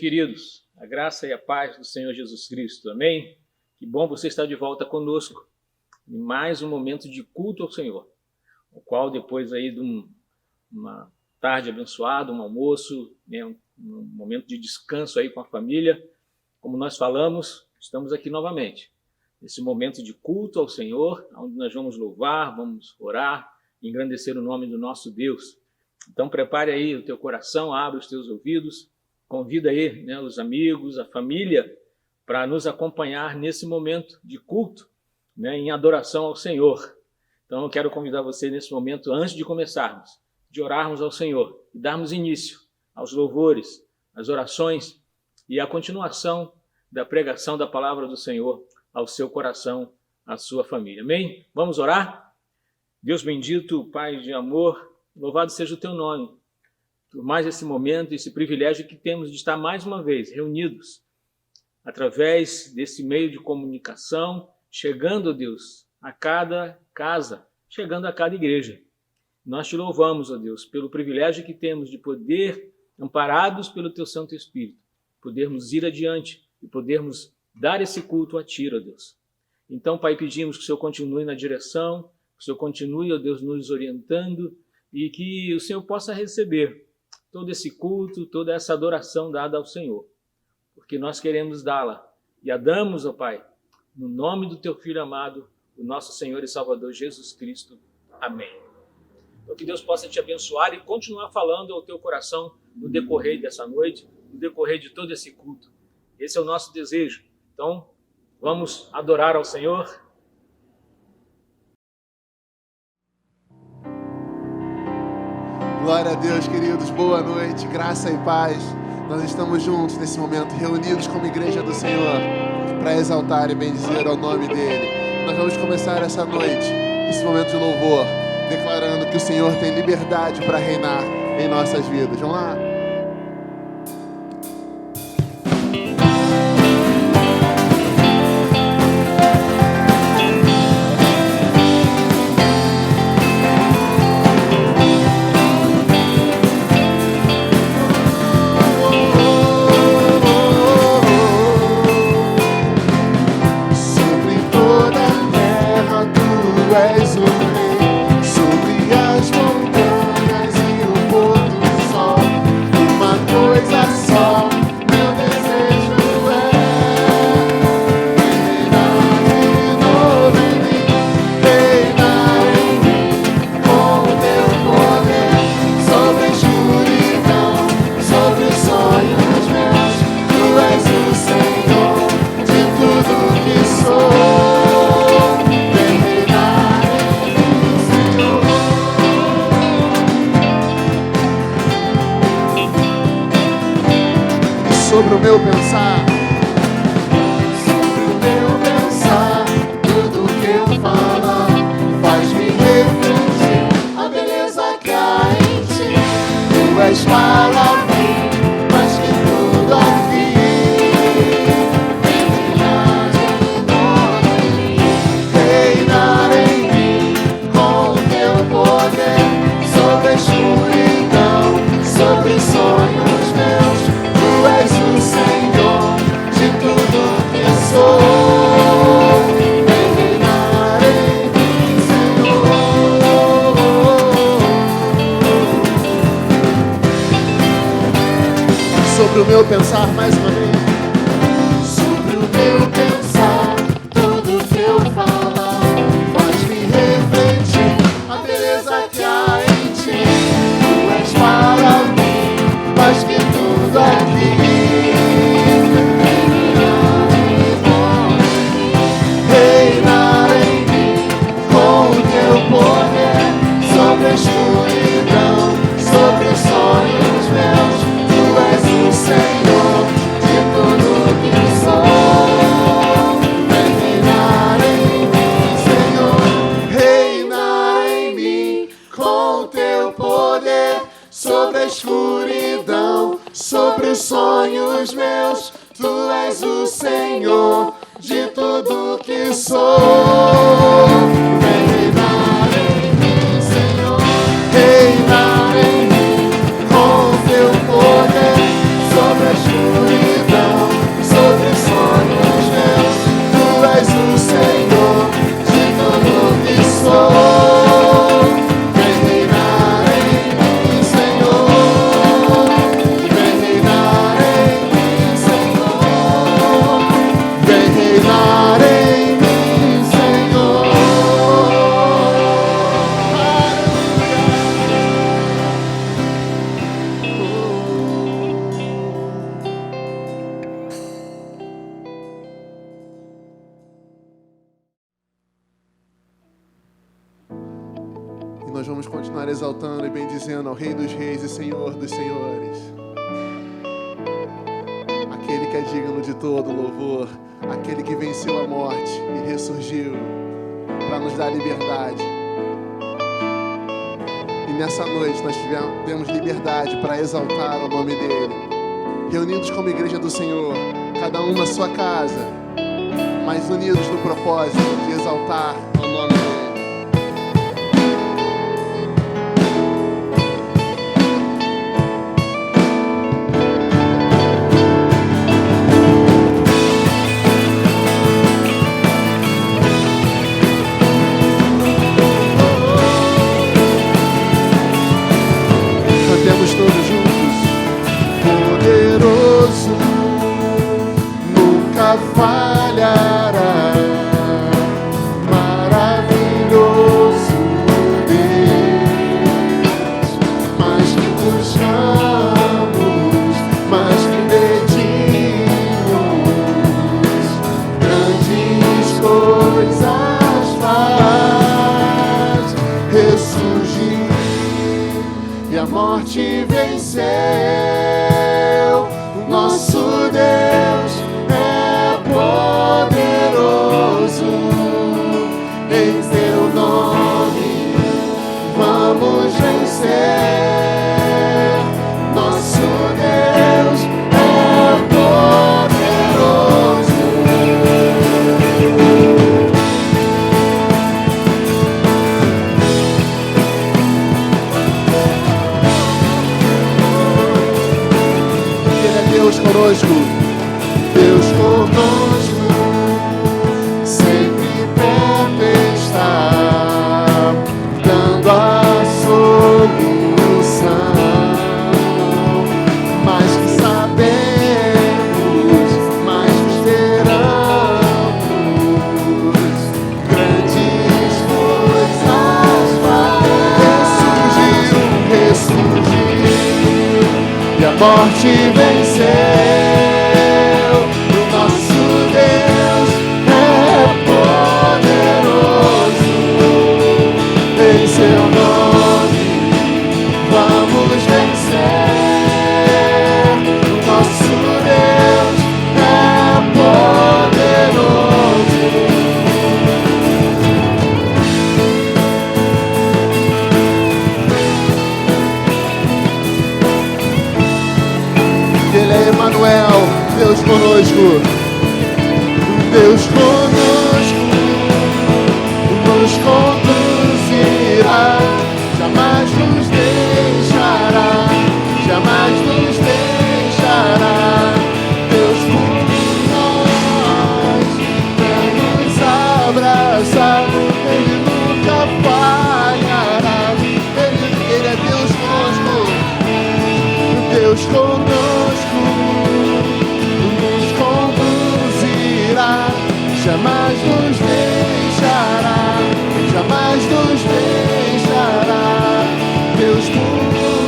queridos, a graça e a paz do Senhor Jesus Cristo, amém? Que bom você estar de volta conosco em mais um momento de culto ao Senhor, o qual depois aí de uma tarde abençoada, um almoço, né, um momento de descanso aí com a família, como nós falamos, estamos aqui novamente, nesse momento de culto ao Senhor, onde nós vamos louvar, vamos orar, engrandecer o nome do nosso Deus. Então prepare aí o teu coração, abre os teus ouvidos, convida aí, né, os amigos, a família, para nos acompanhar nesse momento de culto, né, em adoração ao Senhor. Então eu quero convidar você nesse momento, antes de começarmos, de orarmos ao Senhor e darmos início aos louvores, às orações e à continuação da pregação da palavra do Senhor ao seu coração, à sua família. Amém? Vamos orar? Deus bendito, Pai de amor, louvado seja o teu nome, por mais esse momento, esse privilégio que temos de estar mais uma vez reunidos, através desse meio de comunicação, chegando, Deus, a cada casa, chegando a cada igreja. Nós te louvamos, ó Deus, pelo privilégio que temos de poder, amparados pelo teu Santo Espírito, podermos ir adiante e podermos dar esse culto a ti, ó Deus. Então, Pai, pedimos que o Senhor continue na direção, que o Senhor continue, ó Deus, nos orientando e que o Senhor possa receber todo esse culto, toda essa adoração dada ao Senhor, porque nós queremos dá-la e a damos, ó Pai, no nome do teu Filho amado, o nosso Senhor e Salvador Jesus Cristo. Amém. Então que Deus possa te abençoar e continuar falando ao teu coração no decorrer dessa noite, no decorrer de todo esse culto. Esse é o nosso desejo. Então, vamos adorar ao Senhor. Glória a Deus, queridos, boa noite, graça e paz. Nós estamos juntos nesse momento, reunidos como igreja do Senhor, para exaltar e bendizer ao nome dEle. Nós vamos começar essa noite, esse momento de louvor, declarando que o Senhor tem liberdade para reinar em nossas vidas. Vamos lá? Sobre o meu pensar, tudo que eu falo faz-me refletir a beleza que há em ti. Tu és para mim mais que tudo aqui. Reinar em mim com o teu poder sobre a escuridão, sobre os sonhos meus. Tu és o Senhor de tudo que sou. Vem reinar em mim, Senhor. Sobre o meu pensar, mais uma vez. Sobre o meu pensar, tudo que eu falo faz-me refletir a beleza que há em ti. Tu és para mim mais que tudo aqui. Reinar em mim com o teu poder sobre a escuridão, sobre os sonhos meus. Tu és o Senhor de tudo que sou. Vem reinar em mim, Senhor. Reinar em mim com o teu poder sobre a escuridão, sobre os sonhos meus. Tu és o Senhor de tudo que sou. Vem reinar em mim, Senhor. Reinar em mim com o teu poder sobre a escuridão. nós vamos continuar exaltando e bendizendo ao Rei dos Reis e Senhor dos Senhores. Aquele que é digno de todo louvor, aquele que venceu a morte e ressurgiu para nos dar liberdade. E nessa noite nós temos liberdade para exaltar o nome dele. Reunidos como igreja do Senhor, cada um na sua casa, mas unidos no propósito de exaltar o nome dele. Cantemos todos juntos. Poderoso, nunca falhará. Maravilhoso Deus, mais que buscamos, mais que pedimos, grandes coisas faz, ressurgir e a morte venceu. O nosso Deus é poderoso. Em seu nome vamos vencer. Nosso Deus é poderoso. Ele é Deus conosco, Deus conosco, sempre perto está, dando a solução. Mais que sabemos, mais que esperamos, grandes coisas faz, ressurgiu, e a morte venceu. O nosso Deus é poderoso. Em seu nome vamos vencer. O nosso Deus é poderoso. Ele é Emmanuel, Deus conosco. Deus conosco, nos conduzirá, jamais nos deixará, jamais nos deixará. Deus por nós, quer nos abraçar, Ele nunca falhará. Ele é Deus conosco, Deus conosco, nos conduzirá, jamais nos deixará, jamais nos deixará. Deus por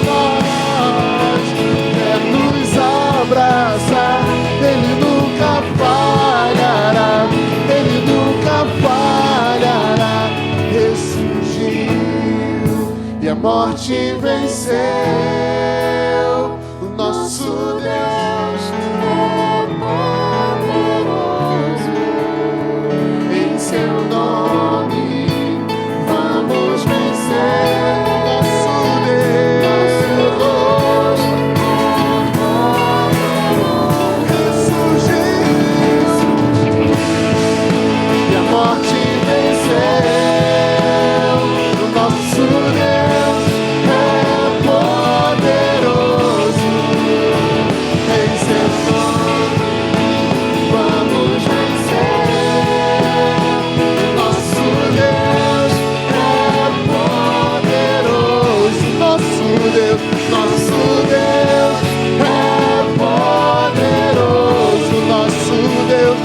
nós, quer nos abraçar, Ele nunca falhará, Ele nunca falhará. Ressurgiu e a morte venceu. O nosso Deus é poderoso. Em seu nome vamos vencer. Nosso Deus ressurgiu e a morte venceu. O nosso Deus é poderoso. Em seu nome vamos vencer. Nosso Deus é poderoso. Nosso Deus é poderoso. Nosso Deus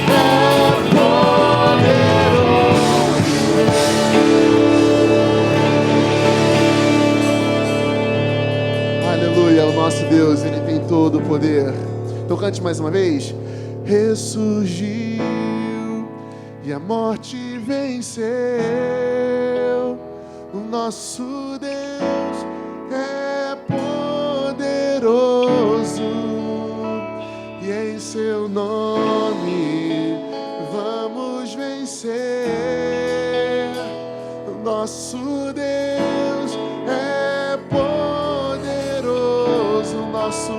é poderoso. Aleluia, o nosso Deus, Ele tem todo o poder. Então cante mais uma vez. Ressurgiu e a morte venceu. o nosso Deus é poderoso, e em seu nome vamos vencer. O nosso Deus é poderoso, nosso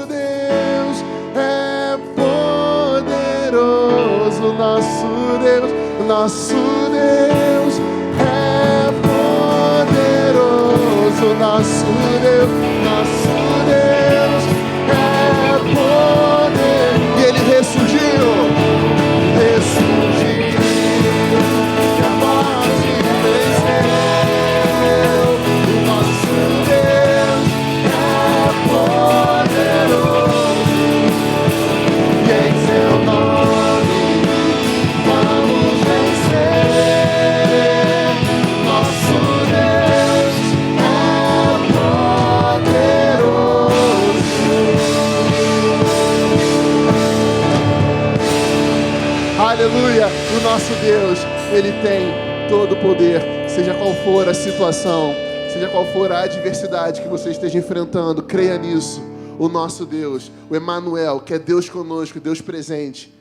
Deus é poderoso, nosso Deus é poderoso, nosso Deus é poder. E ele ressurgiu, e a morte venceu. O nosso Deus é poderoso, e em seu nome vamos vencer. Nosso Deus é poderoso. Aleluia! O nosso Deus, Ele tem todo o poder, seja qual for a situação, seja qual for a adversidade que você esteja enfrentando, creia nisso. O nosso Deus, o Emanuel, que é Deus conosco, Deus presente,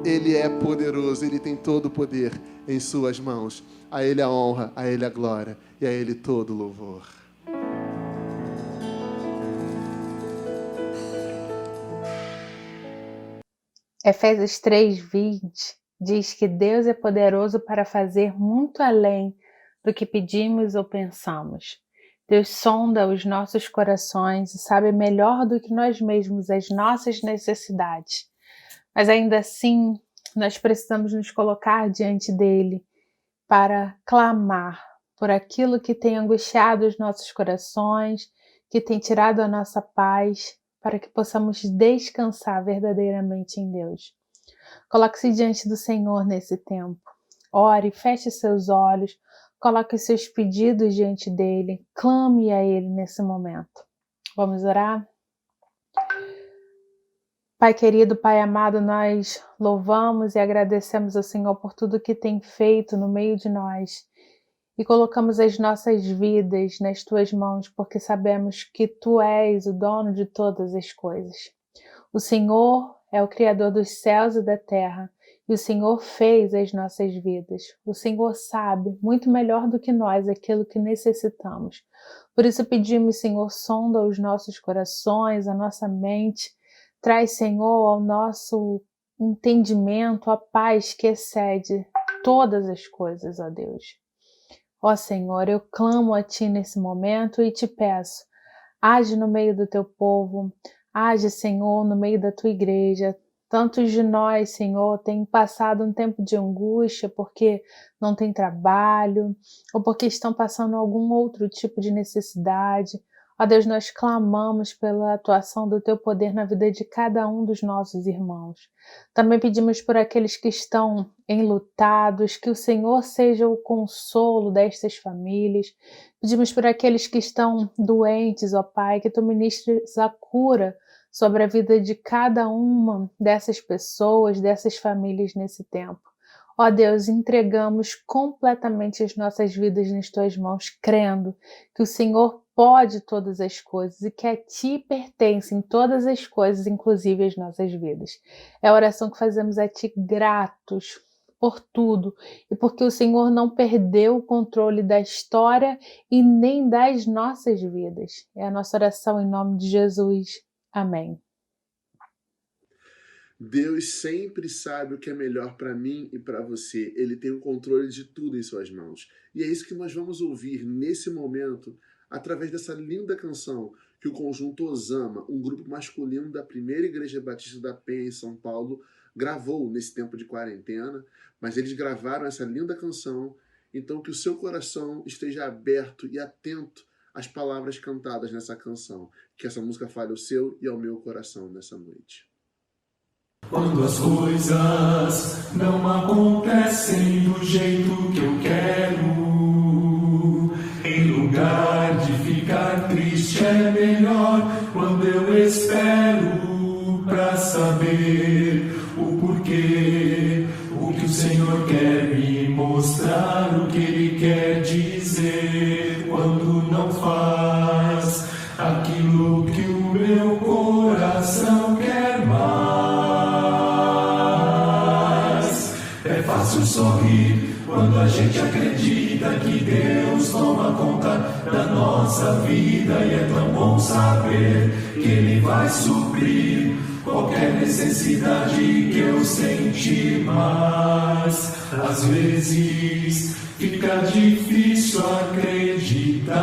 Ele é poderoso, Ele tem todo o poder em suas mãos. A Ele a honra, a Ele a glória e a Ele todo o louvor. Efésios 3:20 diz que Deus é poderoso para fazer muito além do que pedimos ou pensamos. Deus sonda os nossos corações e sabe melhor do que nós mesmos as nossas necessidades. Mas ainda assim, nós precisamos nos colocar diante dele para clamar por aquilo que tem angustiado os nossos corações, que tem tirado a nossa paz, para que possamos descansar verdadeiramente em Deus. Coloque-se diante do Senhor nesse tempo. Ore, feche seus olhos, coloque seus pedidos diante dele, clame a ele nesse momento. Vamos orar? Pai querido, Pai amado, nós louvamos e agradecemos ao Senhor por tudo que tem feito no meio de nós. E colocamos as nossas vidas nas tuas mãos, porque sabemos que tu és o dono de todas as coisas. O Senhor é o Criador dos céus e da terra, e o Senhor fez as nossas vidas. O Senhor sabe muito melhor do que nós aquilo que necessitamos. Por isso pedimos, Senhor, sonda os nossos corações, a nossa mente. Traz, Senhor, ao nosso entendimento a paz que excede todas as coisas, ó Deus. Ó Senhor, eu clamo a Ti nesse momento e te peço, age no meio do Teu povo, age, Senhor, no meio da Tua igreja. Tantos de nós, Senhor, têm passado um tempo de angústia porque não tem trabalho ou porque estão passando algum outro tipo de necessidade. Ó Deus, nós clamamos pela atuação do Teu poder na vida de cada um dos nossos irmãos. Também pedimos por aqueles que estão enlutados, que o Senhor seja o consolo destas famílias. Pedimos por aqueles que estão doentes, ó Pai, que Tu ministres a cura sobre a vida de cada uma dessas pessoas, dessas famílias nesse tempo. Ó Deus, entregamos completamente as nossas vidas nas Tuas mãos, crendo que o Senhor pode todas as coisas e que a Ti pertencem todas as coisas, inclusive as nossas vidas. É a oração que fazemos a Ti gratos por tudo e porque o Senhor não perdeu o controle da história e nem das nossas vidas. É a nossa oração em nome de Jesus. Amém. Deus sempre sabe o que é melhor para mim e para você. Ele tem o controle de tudo em suas mãos. E é isso que nós vamos ouvir nesse momento, através dessa linda canção que o conjunto Osama, um grupo masculino da primeira Igreja Batista da Penha em São Paulo, gravou nesse tempo de quarentena. Mas eles gravaram essa linda canção, então que o seu coração esteja aberto e atento às palavras cantadas nessa canção. Que essa música fale ao seu e ao meu coração nessa noite. Quando as coisas não acontecem do jeito que eu quero, em lugar de ficar triste é melhor quando eu espero pra saber o porquê, o o que o Senhor quer me mostrar, o que Ele quer dizer quando não faz aquilo que o meu coração quer mais. É fácil sorrir quando a gente acredita que Deus toma conta da nossa vida, e é tão bom saber que Ele vai suprir qualquer necessidade que eu sentir, mas às vezes fica difícil acreditar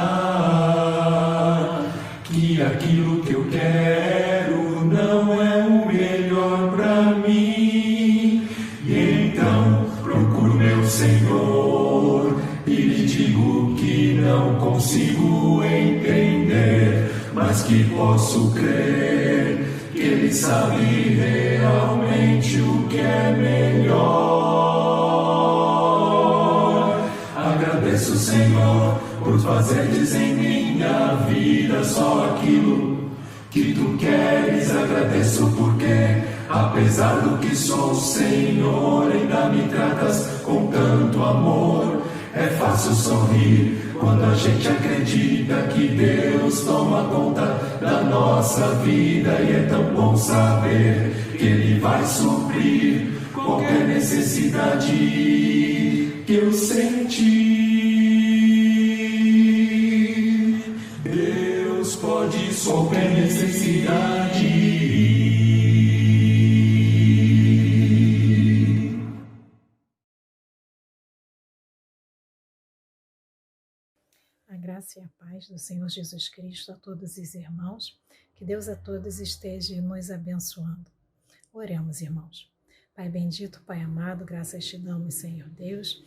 que aquilo que eu quero não é o melhor para mim. E então procuro meu Senhor e lhe digo que não consigo entender, mas que posso crer que Ele sabe realmente o que é melhor. Agradeço, Senhor, por fazeres em minha vida só aquilo que Tu queres. Agradeço porque, apesar do que sou, Senhor, ainda me tratas com tanto amor. É fácil sorrir quando a gente acredita que Deus toma conta da nossa vida, e é tão bom saber que Ele vai suprir qualquer necessidade que eu sentir. Deus pode suprir qualquer necessidade. A graça e a paz do Senhor Jesus Cristo a todos os irmãos, que Deus a todos esteja nos abençoando. Oremos, irmãos. Pai bendito, Pai amado, graças te damos, Senhor Deus,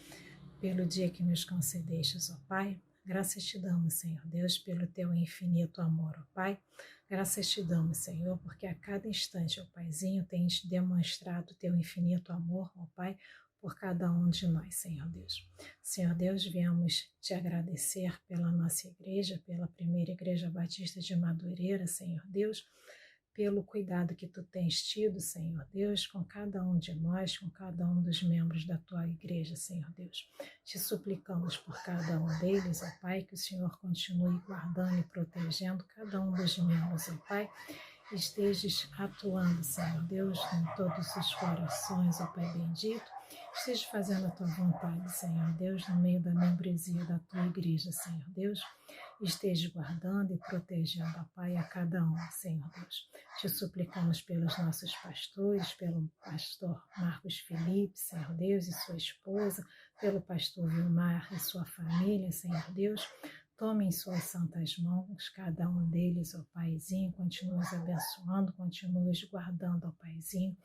pelo dia que nos concedestes, ó Pai. Graças te damos, Senhor Deus, pelo teu infinito amor, ó Pai. Graças te damos, Senhor, porque a cada instante, ó Paizinho, tens demonstrado teu infinito amor, ó Pai, por cada um de nós, Senhor Deus. Senhor Deus, viemos te agradecer pela nossa igreja, pela primeira Igreja Batista de Madureira, Senhor Deus, pelo cuidado que Tu tens tido, Senhor Deus, com cada um de nós, com cada um dos membros da Tua igreja, Senhor Deus. Te suplicamos por cada um deles, ó Pai, que o Senhor continue guardando e protegendo cada um dos membros, ó Pai. Estejas atuando, Senhor Deus, em todos os corações, ó Pai bendito. Esteja fazendo a Tua vontade, Senhor Deus, no meio da membresia da Tua igreja, Senhor Deus. Esteja guardando e protegendo, ó Pai, a cada um, Senhor Deus. Te suplicamos pelos nossos pastores, pelo pastor Marcos Felipe, Senhor Deus, e sua esposa, pelo pastor Vilmar e sua família, Senhor Deus. Tome em suas santas mãos cada um deles, ó Paizinho, continue os abençoando, continue os guardando, ó Paizinho.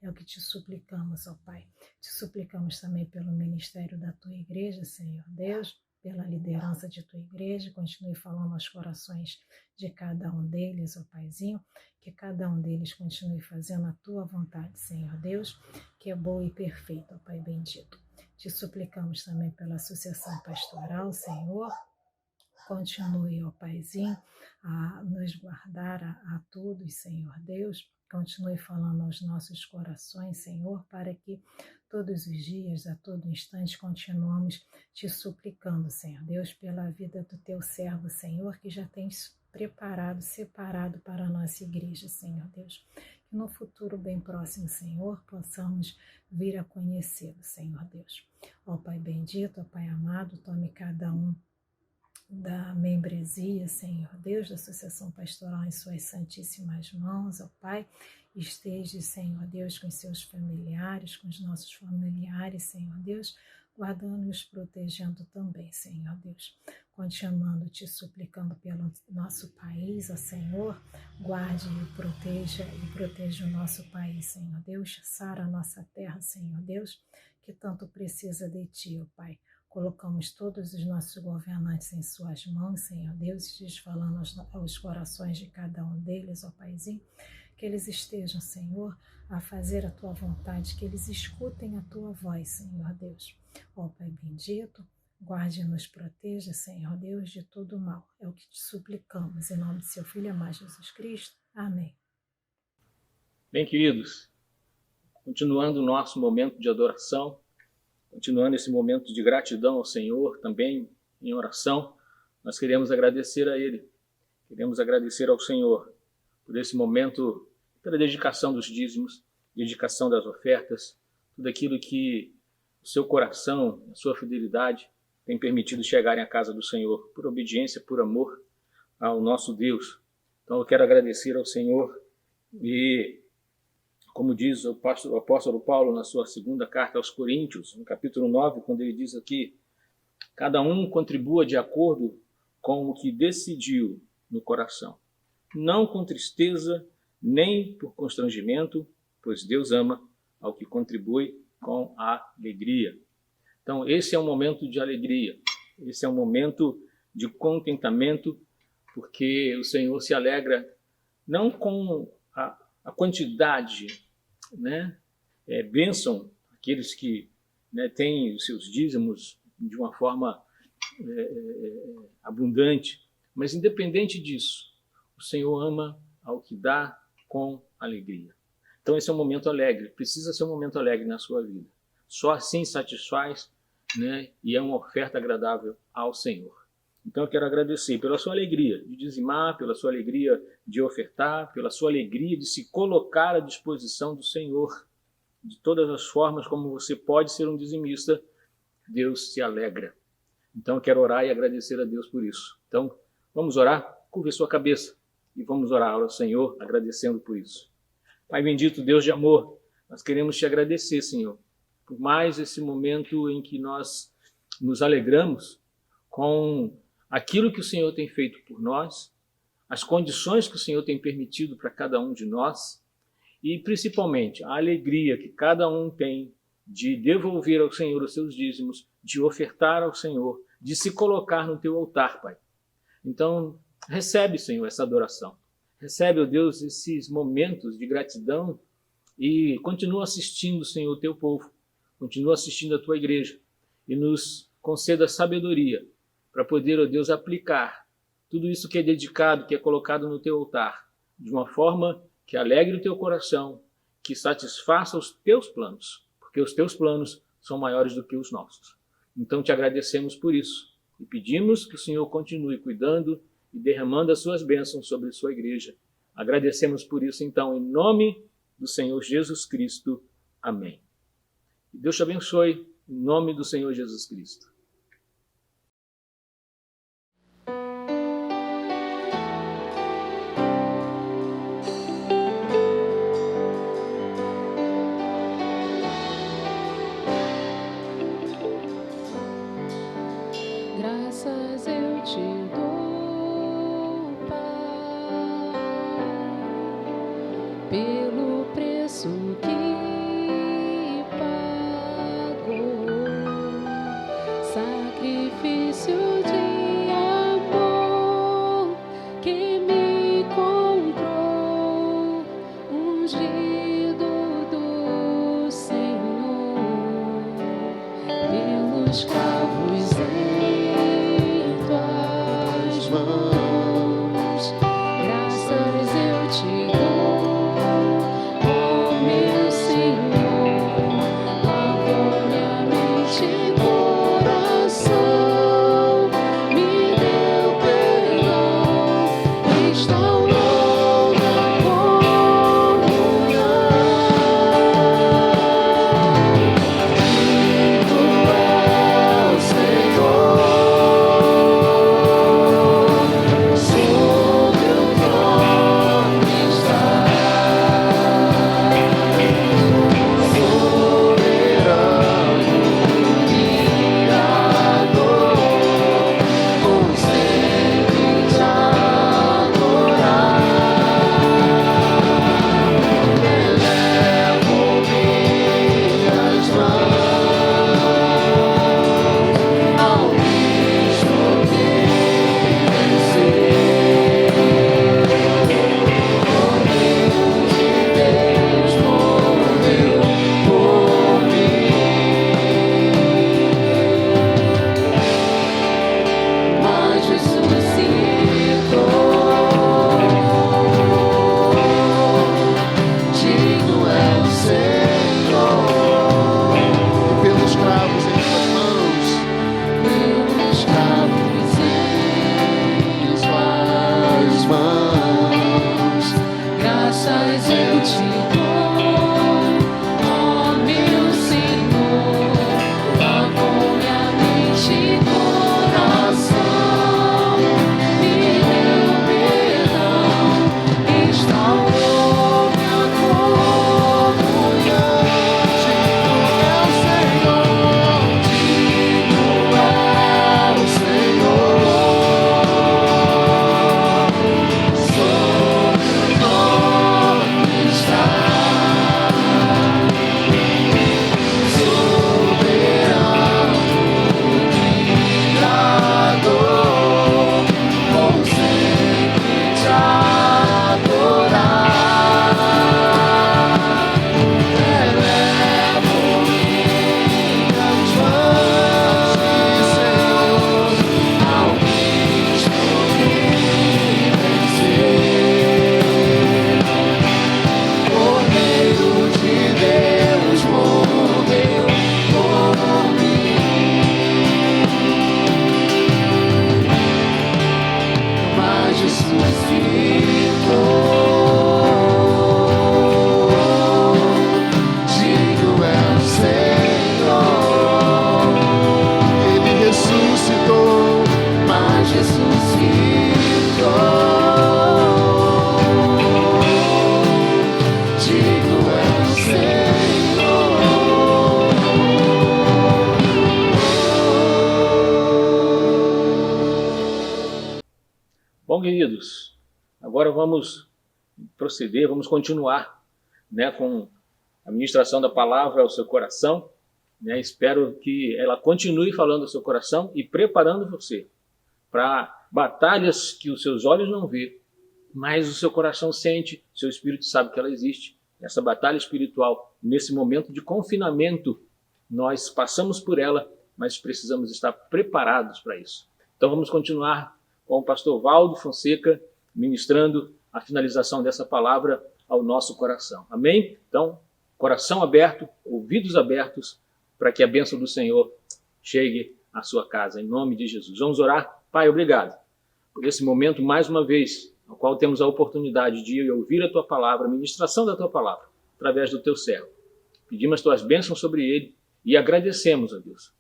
É o que te suplicamos, ó Pai. Te suplicamos também pelo ministério da Tua igreja, Senhor Deus, pela liderança de Tua igreja, continue falando aos corações de cada um deles, ó Paizinho, que cada um deles continue fazendo a Tua vontade, Senhor Deus, que é boa e perfeita, ó Pai bendito. Te suplicamos também pela associação pastoral, Senhor. Continue, ó Paizinho, a nos guardar a todos, Senhor Deus. Continue falando aos nossos corações, Senhor, para que todos os dias, a todo instante, continuamos te suplicando, Senhor Deus, pela vida do Teu servo, Senhor, que já tens preparado, separado para a nossa igreja, Senhor Deus. Que no futuro bem próximo, Senhor, possamos vir a conhecê-lo, Senhor Deus. Ó Pai bendito, ó Pai amado, tome cada um da membresia, Senhor Deus, da Associação Pastoral em suas santíssimas mãos, ó Pai. Esteja, Senhor Deus, com os seus familiares, com os nossos familiares, Senhor Deus, guardando e os protegendo também, Senhor Deus. Continuando te suplicando pelo nosso país, ó Senhor, guarde e proteja o nosso país, Senhor Deus. Sara a nossa terra, Senhor Deus, que tanto precisa de Ti, ó Pai. Colocamos todos os nossos governantes em suas mãos, Senhor Deus, esteja falando aos corações de cada um deles, ó Paizinho, que eles estejam, Senhor, a fazer a Tua vontade, que eles escutem a Tua voz, Senhor Deus. Ó Pai bendito, guarde e nos proteja, Senhor Deus, de todo o mal. É o que te suplicamos, em nome de Seu Filho amado Jesus Cristo. Amém. Bem, queridos, continuando o nosso momento de adoração, continuando esse momento de gratidão ao Senhor, também em oração, nós queremos agradecer a Ele. Queremos agradecer ao Senhor por esse momento, pela dedicação dos dízimos, dedicação das ofertas, tudo aquilo que o seu coração, a sua fidelidade tem permitido chegarem à casa do Senhor, por obediência, por amor ao nosso Deus. Então eu quero agradecer ao Senhor e, como diz o apóstolo Paulo na sua segunda carta aos Coríntios, no capítulo 9, quando ele diz aqui, cada um contribua de acordo com o que decidiu no coração, não com tristeza, nem por constrangimento, pois Deus ama ao que contribui com alegria. Então, esse é um momento de alegria, esse é um momento de contentamento, porque o Senhor se alegra não com a quantidade, né? Bênção aqueles que, né, têm os seus dízimos de uma forma abundante, mas independente disso, o Senhor ama ao que dá com alegria. Então esse é um momento alegre, precisa ser um momento alegre na sua vida. Só assim satisfaz, né, e é uma oferta agradável ao Senhor. Então eu quero agradecer pela sua alegria de dizimar, pela sua alegria de ofertar, pela sua alegria de se colocar à disposição do Senhor. De todas as formas como você pode ser um dizimista, Deus se alegra. Então eu quero orar e agradecer a Deus por isso. Então vamos orar? Curve sua cabeça e vamos orar ao Senhor agradecendo por isso. Pai bendito, Deus de amor, nós queremos te agradecer, Senhor, por mais esse momento em que nós nos alegramos com aquilo que o Senhor tem feito por nós, as condições que o Senhor tem permitido para cada um de nós e, principalmente, a alegria que cada um tem de devolver ao Senhor os seus dízimos, de ofertar ao Senhor, de se colocar no teu altar, Pai. Então, recebe, Senhor, essa adoração. Recebe, ó Deus, esses momentos de gratidão e continua assistindo, Senhor, o teu povo, continua assistindo a tua igreja e nos conceda sabedoria para poder, ó Deus, aplicar tudo isso que é dedicado, que é colocado no teu altar, de uma forma que alegre o teu coração, que satisfaça os teus planos, porque os teus planos são maiores do que os nossos. Então te agradecemos por isso e pedimos que o Senhor continue cuidando e derramando as suas bênçãos sobre a sua igreja. Agradecemos por isso, então, em nome do Senhor Jesus Cristo. Amém. E Deus te abençoe, em nome do Senhor Jesus Cristo. Graças eu te dou, Pai, pelo preço que pagou, sacrifício de amor que me comprou, ungido do Senhor, pelos cravos em tuas mãos. Graças eu te dou, ó meu Senhor, lavou minha mente e coração, me deu perdão, restaurou a comunhão. Tu és queridos, agora vamos proceder, vamos continuar, né, com a ministração da palavra ao seu coração, né? Espero que ela continue falando ao seu coração e preparando você para batalhas que os seus olhos não vê, mas o seu coração sente, o seu espírito sabe que ela existe. Essa batalha espiritual, nesse momento de confinamento, nós passamos por ela, mas precisamos estar preparados para isso. Então vamos continuar com o pastor Valdo Fonseca, ministrando a finalização dessa palavra ao nosso coração. Amém? Então, coração aberto, ouvidos abertos, para que a bênção do Senhor chegue à sua casa, em nome de Jesus. Vamos orar? Pai, obrigado por esse momento, mais uma vez, no qual temos a oportunidade de ouvir a Tua palavra, a ministração da Tua palavra, através do Teu servo. Pedimos as Tuas bênçãos sobre ele e agradecemos a Deus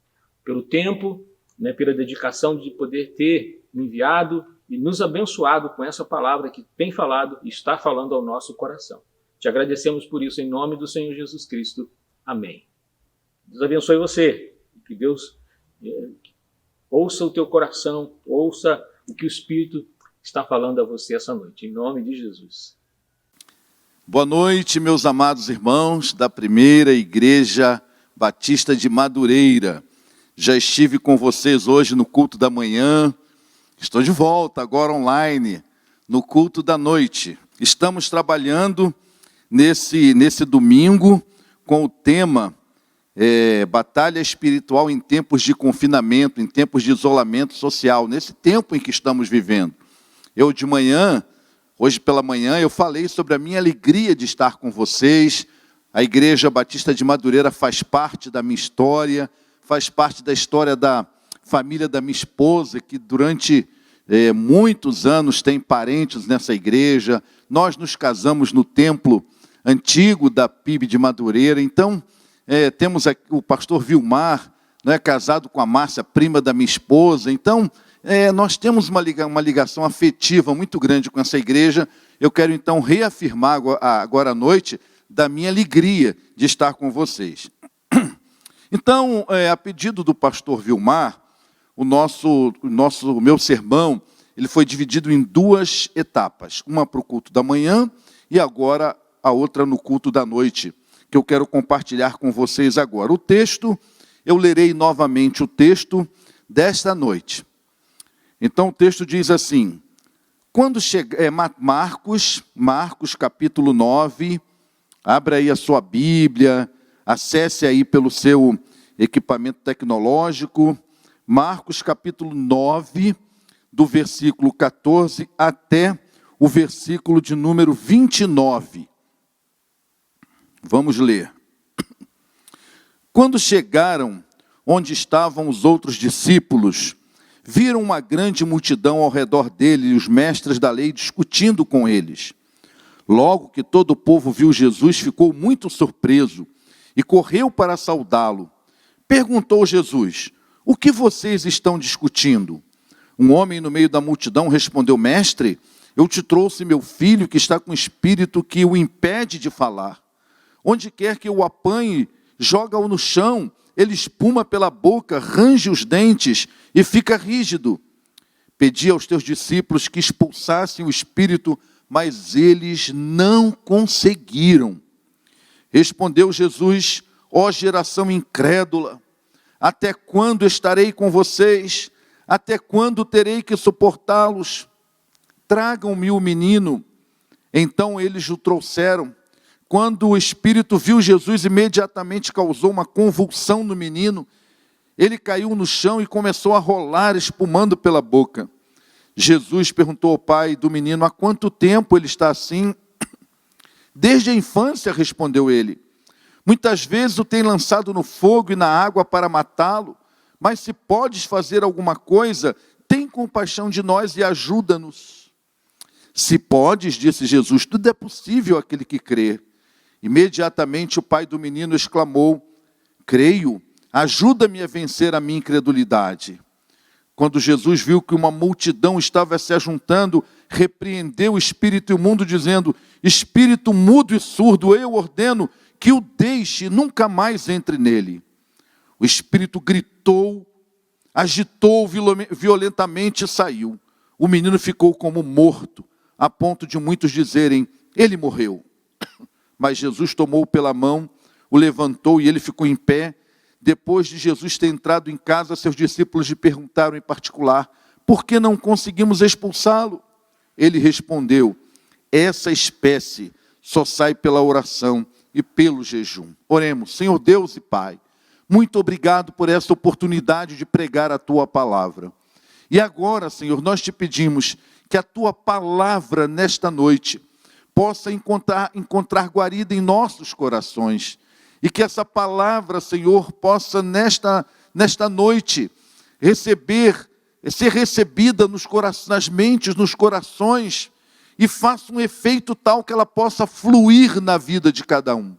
pelo tempo, né, pela dedicação de poder ter enviado e nos abençoado com essa palavra que tem falado e está falando ao nosso coração. Te agradecemos por isso, em nome do Senhor Jesus Cristo. Amém. Deus abençoe você. Que Deus ouça o teu coração, ouça o que o Espírito está falando a você essa noite, em nome de Jesus. Boa noite, meus amados irmãos da Primeira Igreja Batista de Madureira. Já estive com vocês hoje no culto da manhã, estou de volta agora online, no culto da noite. Estamos trabalhando nesse domingo com o tema Batalha Espiritual em tempos de confinamento, em tempos de isolamento social, nesse tempo em que estamos vivendo. Eu de manhã, hoje pela manhã, eu falei sobre a minha alegria de estar com vocês. A Igreja Batista de Madureira faz parte da minha história, faz parte da história da família da minha esposa, que durante muitos anos tem parentes nessa igreja. Nós nos casamos no templo antigo da PIB de Madureira. Então, temos aqui o pastor Vilmar, né, casado com a Márcia, prima da minha esposa. Então, nós temos uma ligação afetiva muito grande com essa igreja. Eu quero, então, reafirmar agora à noite da minha alegria de estar com vocês. Então, a pedido do pastor Vilmar, o meu sermão, ele foi dividido em duas etapas. Uma para o culto da manhã e agora a outra no culto da noite, que eu quero compartilhar com vocês agora. O texto, eu lerei novamente o texto desta noite. Então o texto diz assim, quando Marcos capítulo 9, abra aí a sua Bíblia, acesse aí pelo seu equipamento tecnológico, Marcos capítulo 9, do versículo 14 até o versículo de número 29. Vamos ler. Quando chegaram onde estavam os outros discípulos, viram uma grande multidão ao redor dele e os mestres da lei discutindo com eles. Logo que todo o povo viu Jesus, ficou muito surpreso e correu para saudá-lo. Perguntou Jesus, o que vocês estão discutindo? Um homem no meio da multidão respondeu, mestre, eu te trouxe meu filho que está com um espírito que o impede de falar. Onde quer que o apanhe, joga-o no chão, ele espuma pela boca, range os dentes e fica rígido. Pedi aos teus discípulos que expulsassem o espírito, mas eles não conseguiram. Respondeu Jesus, ó geração incrédula, até quando estarei com vocês? Até quando terei que suportá-los? Tragam-me o menino. Então eles o trouxeram. Quando o espírito viu Jesus, imediatamente causou uma convulsão no menino. Ele caiu no chão e começou a rolar, espumando pela boca. Jesus perguntou ao pai do menino, há quanto tempo ele está assim? Desde a infância, respondeu ele. Muitas vezes o tem lançado no fogo e na água para matá-lo, mas se podes fazer alguma coisa, tem compaixão de nós e ajuda-nos. Se podes, disse Jesus, tudo é possível àquele que crê. Imediatamente o pai do menino exclamou, creio, ajuda-me a vencer a minha incredulidade. Quando Jesus viu que uma multidão estava se ajuntando, repreendeu o espírito imundo, dizendo, espírito mudo e surdo, eu ordeno que o deixe e nunca mais entre nele. O espírito gritou, agitou violentamente e saiu. o menino ficou como morto, a ponto de muitos dizerem, ele morreu. Mas Jesus tomou-o pela mão, o levantou e ele ficou em pé. Depois de Jesus ter entrado em casa, seus discípulos lhe perguntaram em particular, por que não conseguimos expulsá-lo? Ele respondeu, essa espécie só sai pela oração e pelo jejum. Oremos, Senhor Deus e Pai, muito obrigado por essa oportunidade de pregar a Tua palavra. E agora, Senhor, nós te pedimos que a Tua palavra nesta noite possa encontrar guarida em nossos corações. E que essa palavra, Senhor, possa nesta noite ser recebida nas mentes, nos corações, e faça um efeito tal que ela possa fluir na vida de cada um.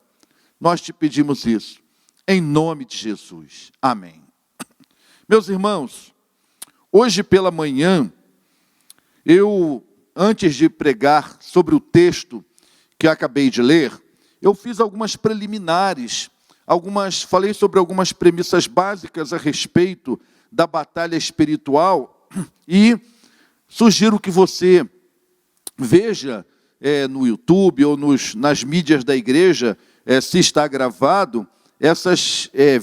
Nós te pedimos isso, em nome de Jesus. Amém. Meus irmãos, hoje pela manhã, antes de pregar sobre o texto que eu acabei de ler, eu fiz algumas preliminares, falei sobre algumas premissas básicas a respeito da batalha espiritual e sugiro que você veja no YouTube ou nas mídias da igreja, se está gravado,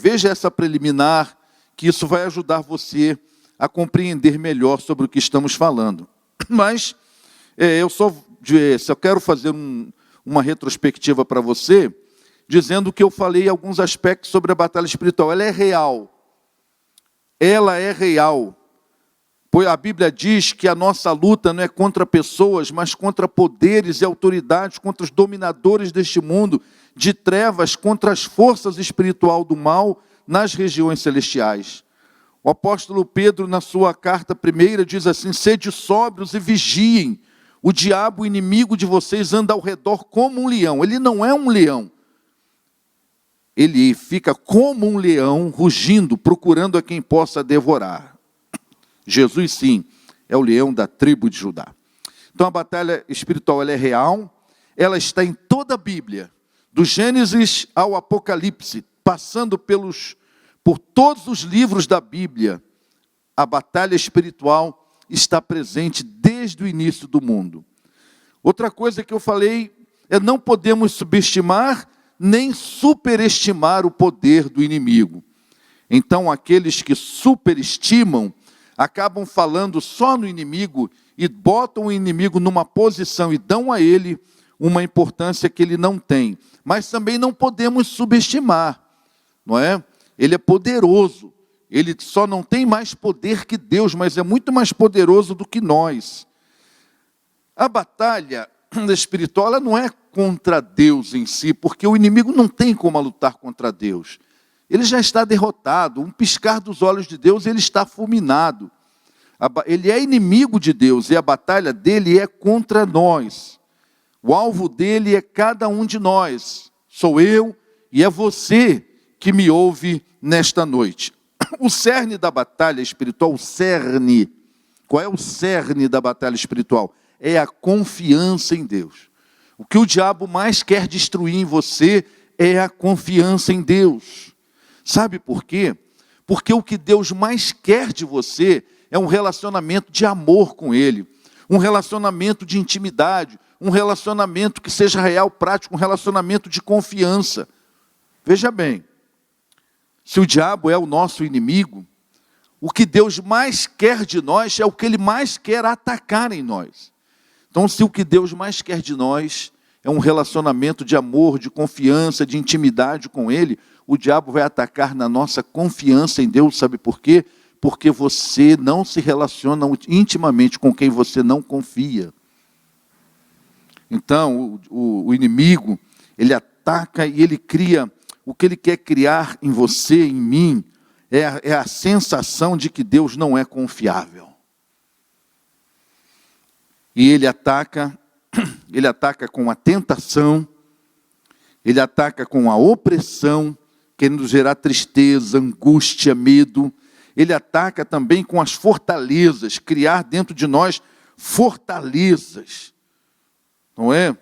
veja essa preliminar, que isso vai ajudar você a compreender melhor sobre o que estamos falando. Mas eu só quero fazer uma retrospectiva para você, dizendo que eu falei alguns aspectos sobre a batalha espiritual. Ela é real. Ela é real. Pois a Bíblia diz que a nossa luta não é contra pessoas, mas contra poderes e autoridades, contra os dominadores deste mundo, de trevas, contra as forças espirituais do mal nas regiões celestiais. O apóstolo Pedro, na sua carta primeira, diz assim, sede sóbrios e vigiem. O diabo, o inimigo de vocês, anda ao redor como um leão. Ele não é um leão. Ele fica como um leão, rugindo, procurando a quem possa devorar. Jesus, sim, é o leão da tribo de Judá. Então a batalha espiritual ela é real, ela está em toda a Bíblia, do Gênesis ao Apocalipse, passando por todos os livros da Bíblia. A batalha espiritual está presente desde o início do mundo. Outra coisa que eu falei é não podemos subestimar nem superestimar o poder do inimigo. Então aqueles que superestimam acabam falando só no inimigo e botam o inimigo numa posição e dão a ele uma importância que ele não tem. Mas também não podemos subestimar, não é? Ele é poderoso, ele só não tem mais poder que Deus, mas é muito mais poderoso do que nós. A batalha espiritual ela não é contra Deus em si, porque o inimigo não tem como lutar contra Deus. Ele já está derrotado, um piscar dos olhos de Deus, ele está fulminado. Ele é inimigo de Deus e a batalha dele é contra nós. O alvo dele é cada um de nós. Sou eu e é você que me ouve nesta noite. O cerne da batalha espiritual, qual é o cerne da batalha espiritual? É a confiança em Deus. O que o diabo mais quer destruir em você é a confiança em Deus. Sabe por quê? Porque o que Deus mais quer de você é um relacionamento de amor com Ele, um relacionamento de intimidade, um relacionamento que seja real, prático, um relacionamento de confiança. Veja bem, se o diabo é o nosso inimigo, o que Deus mais quer de nós é o que Ele mais quer atacar em nós. Então, se o que Deus mais quer de nós é um relacionamento de amor, de confiança, de intimidade com Ele, o diabo vai atacar na nossa confiança em Deus, sabe por quê? Porque você não se relaciona intimamente com quem você não confia. Então, o inimigo, ele ataca e ele cria, o que ele quer criar em você, em mim, é a sensação de que Deus não é confiável. E ele ataca com a tentação, ele ataca com a opressão, querendo gerar tristeza, angústia, medo. Ele ataca também com as fortalezas, criar dentro de nós fortalezas. Não é?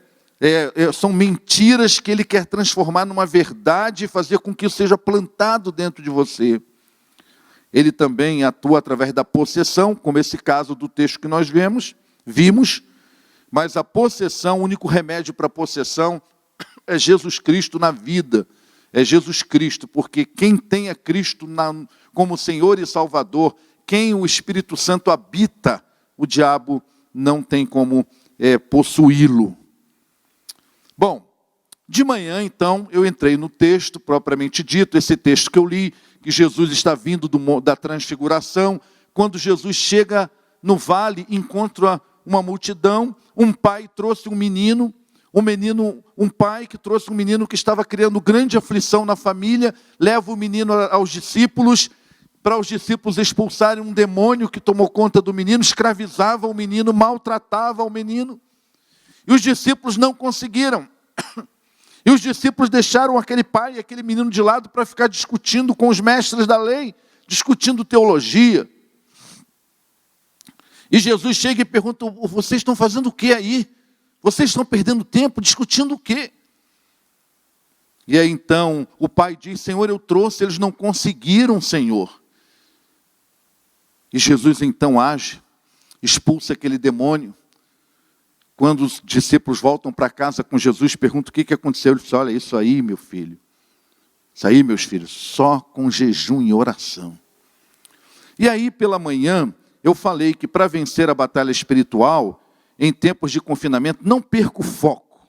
São mentiras que ele quer transformar numa verdade e fazer com que isso seja plantado dentro de você. ele também atua através da possessão, como esse caso do texto que nós vimos, mas a possessão, o único remédio para a possessão é Jesus Cristo na vida, é Jesus Cristo, porque quem tem a Cristo como Senhor e Salvador, quem o Espírito Santo habita, o diabo não tem como possuí-lo. Bom, de manhã, então, eu entrei no texto propriamente dito, esse texto que eu li, que Jesus está vindo da transfiguração. Quando Jesus chega no vale, encontra uma multidão, um pai trouxe um pai que trouxe um menino que estava criando grande aflição na família, leva o menino aos discípulos, para os discípulos expulsarem um demônio que tomou conta do menino, escravizava o menino, maltratava o menino. E os discípulos não conseguiram. E os discípulos deixaram aquele pai e aquele menino de lado para ficar discutindo com os mestres da lei, discutindo teologia. E Jesus chega e pergunta: vocês estão fazendo o que aí? Vocês estão perdendo tempo discutindo o quê? E aí então o pai diz: Senhor, eu trouxe, eles não conseguiram, Senhor. E Jesus então age, expulsa aquele demônio. Quando os discípulos voltam para casa com Jesus, perguntam o que aconteceu. Ele diz: olha, isso aí, meu filho, isso aí, meus filhos, só com jejum e oração. E aí, pela manhã, eu falei que para vencer a batalha espiritual, em tempos de confinamento, não perca o foco.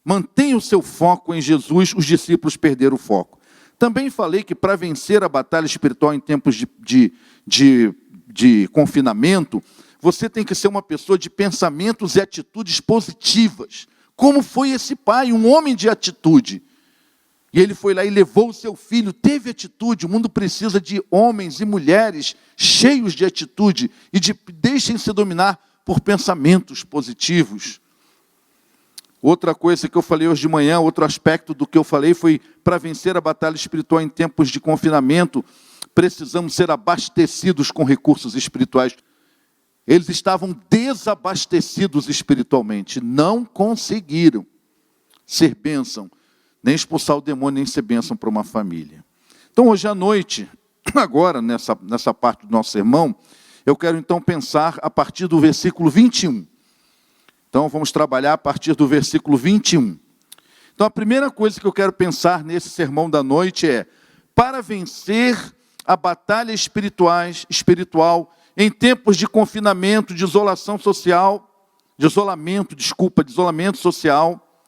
Mantenha o seu foco em Jesus. Os discípulos perderam o foco. Também falei que para vencer a batalha espiritual em tempos de confinamento, você tem que ser uma pessoa de pensamentos e atitudes positivas. Como foi esse pai, um homem de atitude. E ele foi lá e levou o seu filho, teve atitude. O mundo precisa de homens e mulheres cheios de atitude e deixem-se dominar por pensamentos positivos. Outra coisa que eu falei hoje de manhã, outro aspecto do que eu falei foi: para vencer a batalha espiritual em tempos de confinamento, precisamos ser abastecidos com recursos espirituais. Eles estavam desabastecidos espiritualmente, não conseguiram ser bênção, nem expulsar o demônio, nem ser bênção para uma família. Então hoje à noite, agora nessa parte do nosso sermão, eu quero então pensar a partir do versículo 21. Então vamos trabalhar a partir do versículo 21. Então a primeira coisa que eu quero pensar nesse sermão da noite é: para vencer a batalha espiritual em tempos de confinamento, de isolamento social,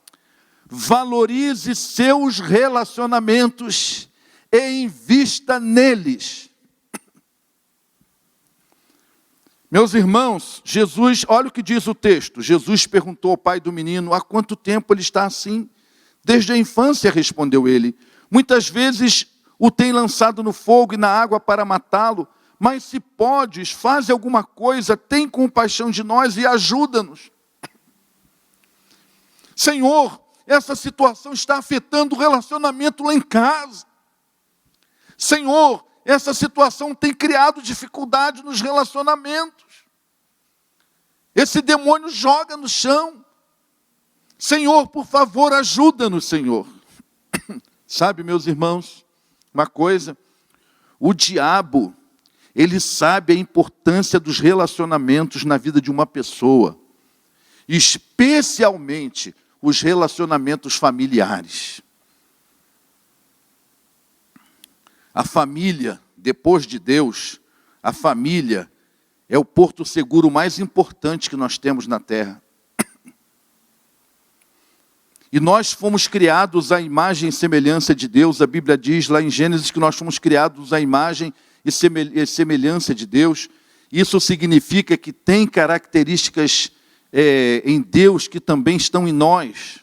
valorize seus relacionamentos e invista neles. Meus irmãos, Jesus, olha o que diz o texto. Jesus perguntou ao pai do menino: há quanto tempo ele está assim? Desde a infância, respondeu ele. Muitas vezes o tem lançado no fogo e na água para matá-lo. Mas se podes, faz alguma coisa, tem compaixão de nós e ajuda-nos. Senhor, essa situação está afetando o relacionamento lá em casa. Senhor, essa situação tem criado dificuldade nos relacionamentos. Esse demônio joga no chão. Senhor, por favor, ajuda-nos, Senhor. Sabe, meus irmãos, uma coisa, o diabo, ele sabe a importância dos relacionamentos na vida de uma pessoa, especialmente os relacionamentos familiares. A família, depois de Deus, a família é o porto seguro mais importante que nós temos na terra. E nós fomos criados à imagem e semelhança de Deus. A Bíblia diz lá em Gênesis que nós fomos criados à imagem e semelhança de Deus. Isso significa que tem características em Deus que também estão em nós.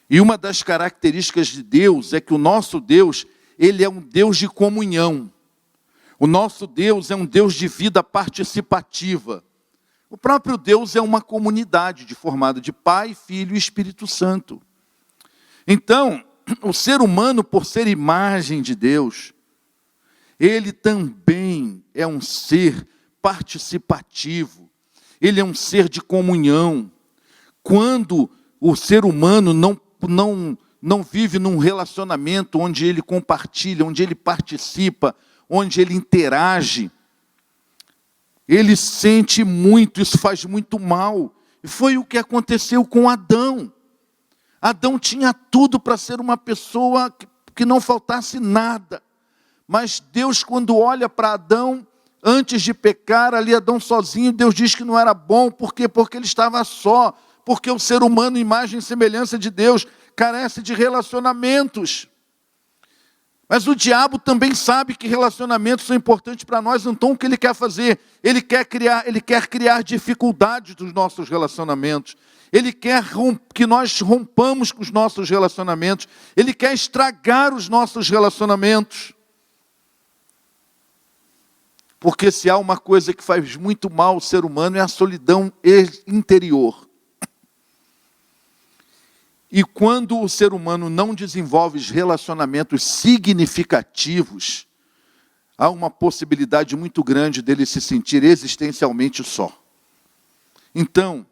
E uma das características de Deus é que o nosso Deus, ele é um Deus de comunhão. O nosso Deus é um Deus de vida participativa. O próprio Deus é uma comunidade formada de Pai, Filho e Espírito Santo. Então, o ser humano, por ser imagem de Deus, ele também é um ser participativo. Ele é um ser de comunhão. Quando o ser humano não vive num relacionamento onde ele compartilha, onde ele participa, onde ele interage, ele sente muito, isso faz muito mal. E foi o que aconteceu com Adão. Adão tinha tudo para ser uma pessoa que não faltasse nada. Mas Deus, quando olha para Adão, antes de pecar, ali Adão sozinho, Deus diz que não era bom. Por quê? Porque ele estava só. Porque o ser humano, imagem e semelhança de Deus, carece de relacionamentos. Mas o diabo também sabe que relacionamentos são importantes para nós. Então o que ele quer fazer? Ele quer criar dificuldades dos nossos relacionamentos. Ele quer que nós rompamos com os nossos relacionamentos. Ele quer estragar os nossos relacionamentos. Porque se há uma coisa que faz muito mal ao ser humano, é a solidão interior. E quando o ser humano não desenvolve relacionamentos significativos, há uma possibilidade muito grande dele se sentir existencialmente só. Então,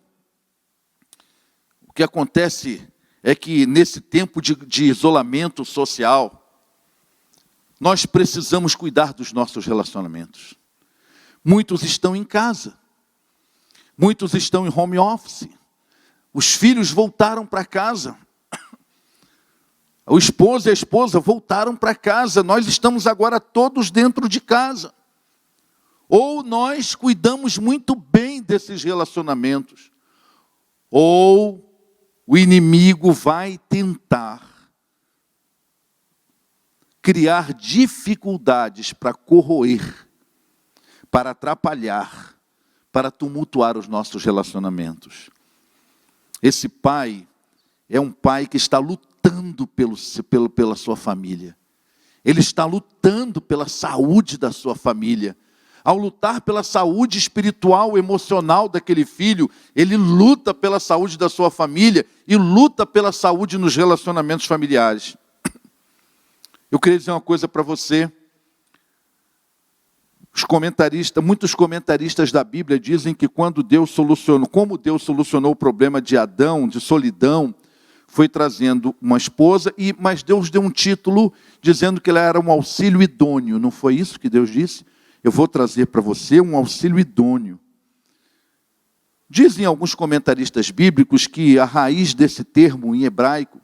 o que acontece é que nesse tempo de isolamento social, nós precisamos cuidar dos nossos relacionamentos. Muitos estão em casa, muitos estão em home office. Os filhos voltaram para casa. O esposo e a esposa voltaram para casa. Nós estamos agora todos dentro de casa. Ou nós cuidamos muito bem desses relacionamentos, ou o inimigo vai tentar criar dificuldades para corroer, para atrapalhar, para tumultuar os nossos relacionamentos. Esse pai é um pai que está lutando pela sua família. Ele está lutando pela saúde da sua família. Ao lutar pela saúde espiritual, emocional daquele filho, ele luta pela saúde da sua família e luta pela saúde nos relacionamentos familiares. Eu queria dizer uma coisa para você. Muitos comentaristas da Bíblia dizem que como Deus solucionou o problema de Adão, de solidão, foi trazendo uma esposa, mas Deus deu um título dizendo que ela era um auxílio idôneo. Não foi isso que Deus disse? Eu vou trazer para você um auxílio idôneo. Dizem alguns comentaristas bíblicos que a raiz desse termo em hebraico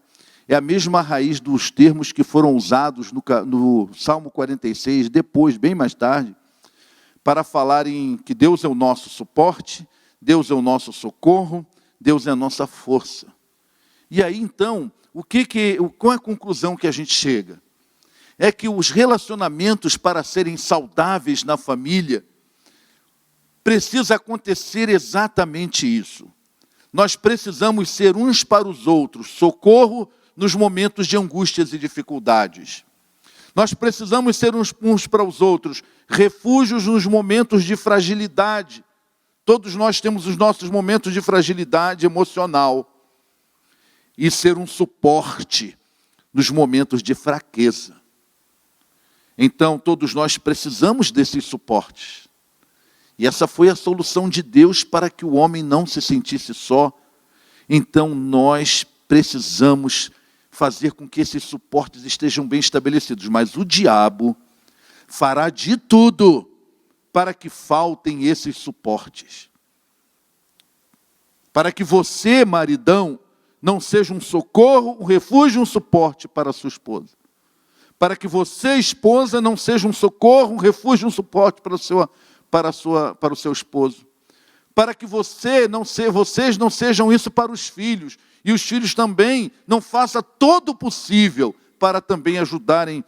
é a mesma raiz dos termos que foram usados no Salmo 46, depois, bem mais tarde, para falarem que Deus é o nosso suporte, Deus é o nosso socorro, Deus é a nossa força. E aí, então, qual é a conclusão que a gente chega? É que os relacionamentos, para serem saudáveis na família, precisa acontecer exatamente isso. Nós precisamos ser uns para os outros socorro nos momentos de angústias e dificuldades. Nós precisamos ser uns para os outros refúgios nos momentos de fragilidade. Todos nós temos os nossos momentos de fragilidade emocional. E ser um suporte nos momentos de fraqueza. Então, todos nós precisamos desses suportes. E essa foi a solução de Deus para que o homem não se sentisse só. Então, nós precisamos fazer com que esses suportes estejam bem estabelecidos. Mas o diabo fará de tudo para que faltem esses suportes. Para que você, maridão, não seja um socorro, um refúgio, um suporte para a sua esposa. Para que você, esposa, não seja um socorro, um refúgio, um suporte para o seu esposo. Para que vocês não sejam isso para os filhos. E os filhos também não façam todo o possível para também ajudarem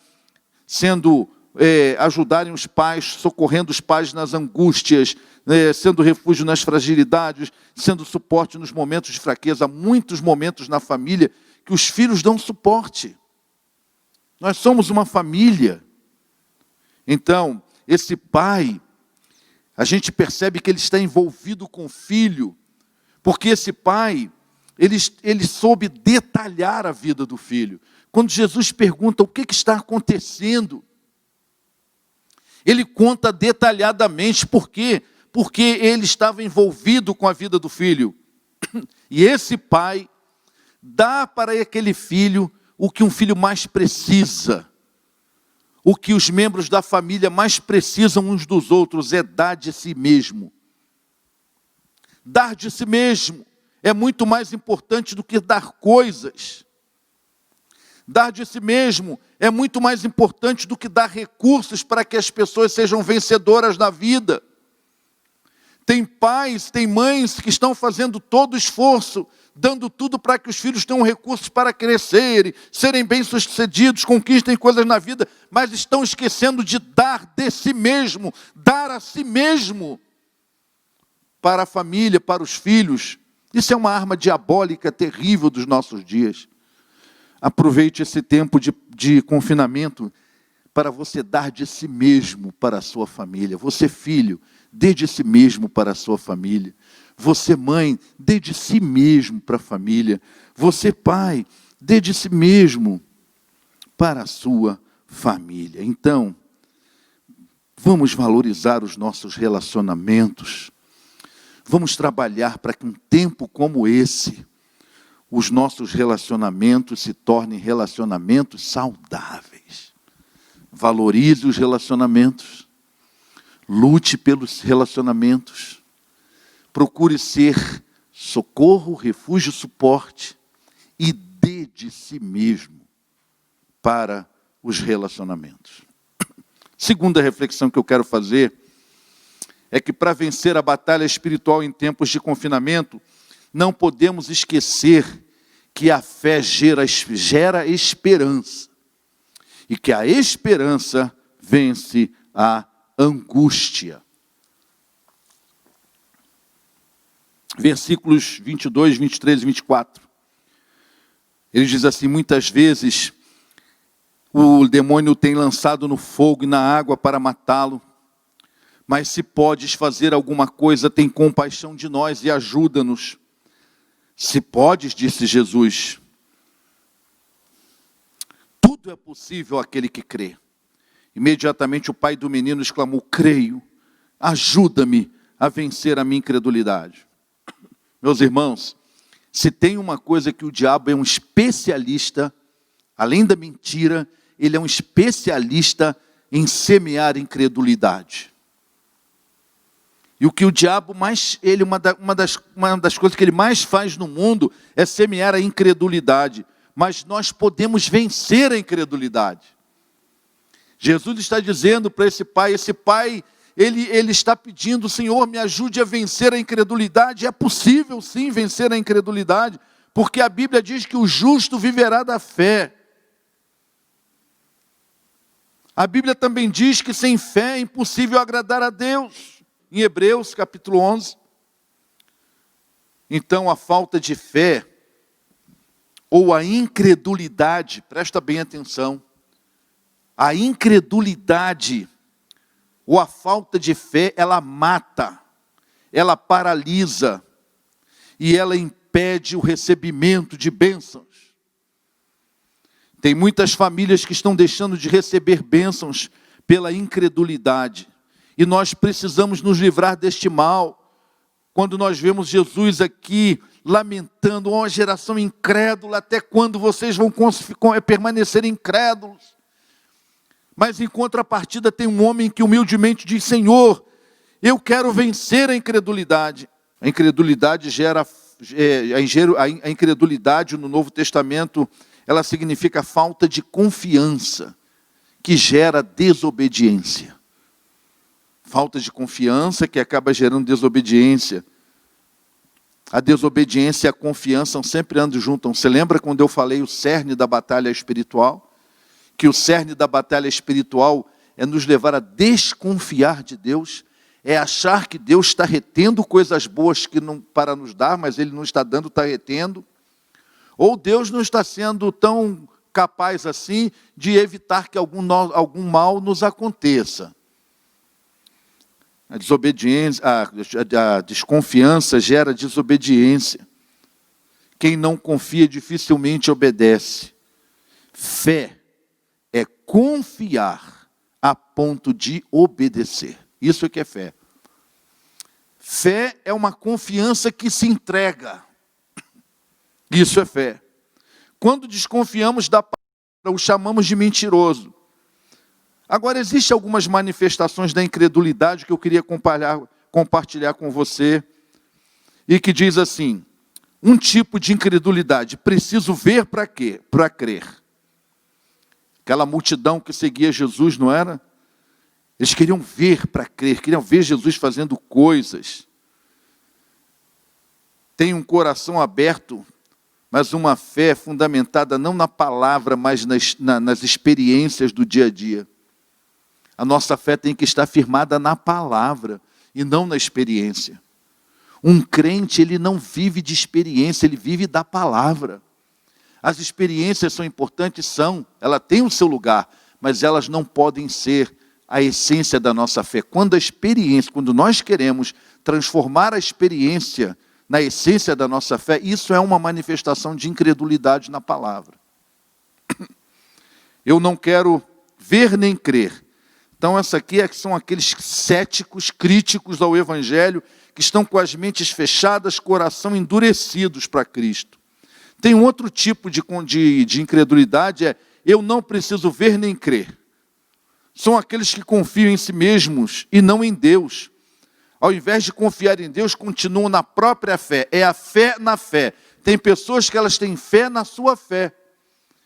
os pais, socorrendo os pais nas angústias, sendo refúgio nas fragilidades, sendo suporte nos momentos de fraqueza. Há muitos momentos na família que os filhos dão suporte. Nós somos uma família. Então, esse pai, a gente percebe que ele está envolvido com o filho, porque esse pai, ele soube detalhar a vida do filho. Quando Jesus pergunta o que está acontecendo, ele conta detalhadamente por quê? Porque ele estava envolvido com a vida do filho. E esse pai dá para aquele filho o que um filho mais precisa. o que os membros da família mais precisam uns dos outros é dar de si mesmo. Dar de si mesmo é muito mais importante do que dar coisas. Dar de si mesmo é muito mais importante do que dar recursos para que as pessoas sejam vencedoras na vida. Tem pais, tem mães que estão fazendo todo o esforço, dando tudo para que os filhos tenham recursos para crescerem, serem bem-sucedidos, conquistem coisas na vida, mas estão esquecendo de dar de si mesmo, dar a si mesmo para a família, para os filhos. Isso é uma arma diabólica terrível dos nossos dias. Aproveite esse tempo de confinamento para você dar de si mesmo para a sua família. Você, filho, dê de si mesmo para a sua família. Você, mãe, dê de si mesmo para a família. Você, pai, dê de si mesmo para a sua família. Então, vamos valorizar os nossos relacionamentos. Vamos trabalhar para que um tempo como esse, os nossos relacionamentos se tornem relacionamentos saudáveis. Valorize os relacionamentos. Lute pelos relacionamentos. Procure ser socorro, refúgio, suporte. E dê de si mesmo para os relacionamentos. Segunda reflexão que eu quero fazer é que para vencer a batalha espiritual em tempos de confinamento, não podemos esquecer que a fé gera esperança. E que a esperança vence a angústia. Versículos 22, 23 e 24. Ele diz assim: muitas vezes o demônio tem lançado no fogo e na água para matá-lo. Mas se podes fazer alguma coisa, tem compaixão de nós e ajuda-nos. Se podes, disse Jesus, tudo é possível àquele que crê. Imediatamente o pai do menino exclamou: creio, ajuda-me a vencer a minha incredulidade. Meus irmãos, se tem uma coisa que o diabo é um especialista, além da mentira, ele é um especialista em semear incredulidade. E o que o diabo mais, uma das coisas que ele mais faz no mundo é semear a incredulidade. Mas nós podemos vencer a incredulidade. Jesus está dizendo para esse pai, ele está pedindo: Senhor, me ajude a vencer a incredulidade. É possível sim vencer a incredulidade, porque a Bíblia diz que o justo viverá da fé. A Bíblia também diz que sem fé é impossível agradar a Deus. Em Hebreus capítulo 11. Então a falta de fé, ou a incredulidade, presta bem atenção, a incredulidade, ou a falta de fé, ela mata, ela paralisa, e ela impede o recebimento de bênçãos. Tem muitas famílias que estão deixando de receber bênçãos pela incredulidade. E nós precisamos nos livrar deste mal. Quando nós vemos Jesus aqui lamentando: uma geração incrédula, até quando vocês vão permanecer incrédulos? Mas em contrapartida tem um homem que humildemente diz: Senhor, eu quero vencer a incredulidade. A incredulidade a incredulidade no Novo Testamento, ela significa falta de confiança, que gera desobediência. Falta de confiança que acaba gerando desobediência. A desobediência e a confiança sempre andam juntos. Você lembra quando eu falei o cerne da batalha espiritual? Que o cerne da batalha espiritual é nos levar a desconfiar de Deus, é achar que Deus está retendo coisas boas que não, para nos dar, mas Ele não está dando, está retendo. Ou Deus não está sendo tão capaz assim de evitar que algum mal nos aconteça. A desobediência, a desconfiança gera desobediência. Quem não confia dificilmente obedece. Fé é confiar a ponto de obedecer. Isso é que é fé. Fé é uma confiança que se entrega. Isso é fé. Quando desconfiamos da palavra, o chamamos de mentiroso. Agora, existem algumas manifestações da incredulidade que eu queria compartilhar com você, e que diz assim: um tipo de incredulidade, preciso ver para quê? Para crer. Aquela multidão que seguia Jesus, não era? Eles queriam ver para crer, queriam ver Jesus fazendo coisas. Tem um coração aberto, mas uma fé fundamentada não na palavra, mas nas experiências do dia a dia. A nossa fé tem que estar firmada na palavra e não na experiência. Um crente, ele não vive de experiência, ele vive da palavra. As experiências são importantes, ela tem o seu lugar, mas elas não podem ser a essência da nossa fé. Quando nós queremos transformar a experiência na essência da nossa fé, isso é uma manifestação de incredulidade na palavra. Eu não quero ver nem crer. Então, essa aqui são aqueles céticos, críticos ao Evangelho, que estão com as mentes fechadas, coração endurecidos para Cristo. Tem um outro tipo de incredulidade, eu não preciso ver nem crer. São aqueles que confiam em si mesmos e não em Deus. Ao invés de confiar em Deus, continuam na própria fé. É a fé na fé. Tem pessoas que elas têm fé na sua fé.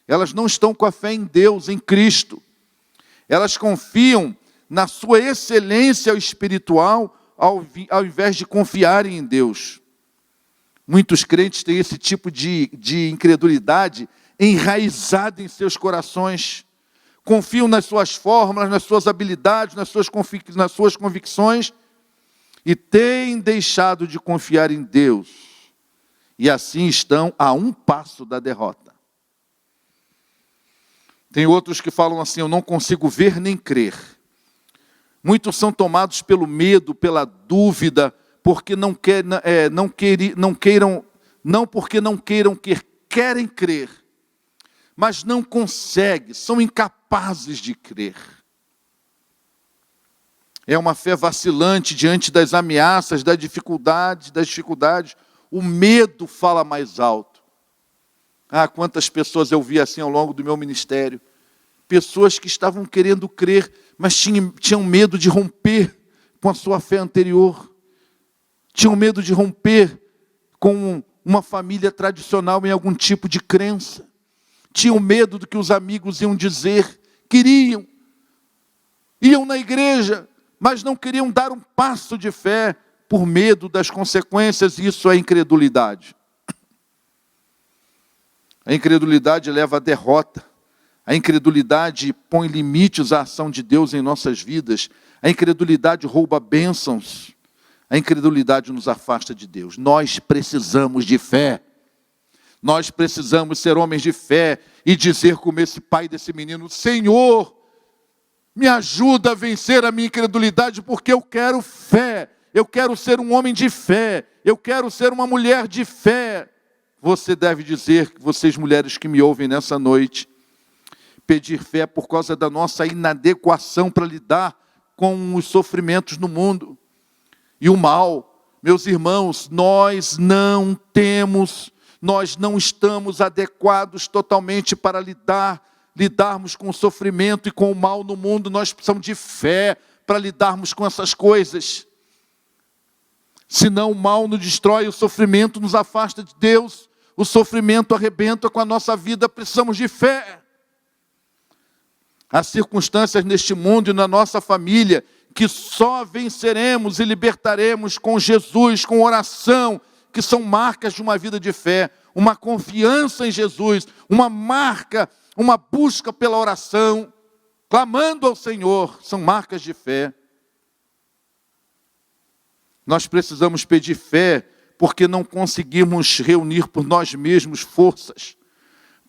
Elas não estão com a fé em Deus, em Cristo. Elas confiam na sua excelência espiritual, ao invés de confiarem em Deus. Muitos crentes têm esse tipo de incredulidade enraizada em seus corações. Confiam nas suas fórmulas, nas suas habilidades, nas suas convicções, e têm deixado de confiar em Deus. E assim estão a um passo da derrota. Tem outros que falam assim: eu não consigo ver nem crer. Muitos são tomados pelo medo, pela dúvida, porque querem crer, mas não conseguem, são incapazes de crer. É uma fé vacilante diante das ameaças, das dificuldades. O medo fala mais alto. Quantas pessoas eu vi assim ao longo do meu ministério. Pessoas que estavam querendo crer, mas tinham medo de romper com a sua fé anterior. Tinham medo de romper com uma família tradicional em algum tipo de crença. Tinham medo do que os amigos iam dizer. Iam na igreja, mas não queriam dar um passo de fé por medo das consequências. Isso é incredulidade. A incredulidade leva à derrota. A incredulidade põe limites à ação de Deus em nossas vidas. A incredulidade rouba bênçãos. A incredulidade nos afasta de Deus. Nós precisamos de fé. Nós precisamos ser homens de fé e dizer como esse pai desse menino: Senhor, me ajuda a vencer a minha incredulidade, porque eu quero fé. Eu quero ser um homem de fé. Eu quero ser uma mulher de fé. Você deve dizer, vocês mulheres que me ouvem nessa noite, pedir fé por causa da nossa inadequação para lidar com os sofrimentos no mundo e o mal. Meus irmãos, nós não estamos adequados totalmente para lidarmos com o sofrimento e com o mal no mundo. Nós precisamos de fé para lidarmos com essas coisas. Senão o mal nos destrói, o sofrimento nos afasta de Deus, o sofrimento arrebenta com a nossa vida. Precisamos de fé. Há circunstâncias neste mundo e na nossa família que só venceremos e libertaremos com Jesus, com oração, que são marcas de uma vida de fé, uma confiança em Jesus, uma marca, uma busca pela oração, clamando ao Senhor, são marcas de fé. Nós precisamos pedir fé, porque não conseguimos reunir por nós mesmos forças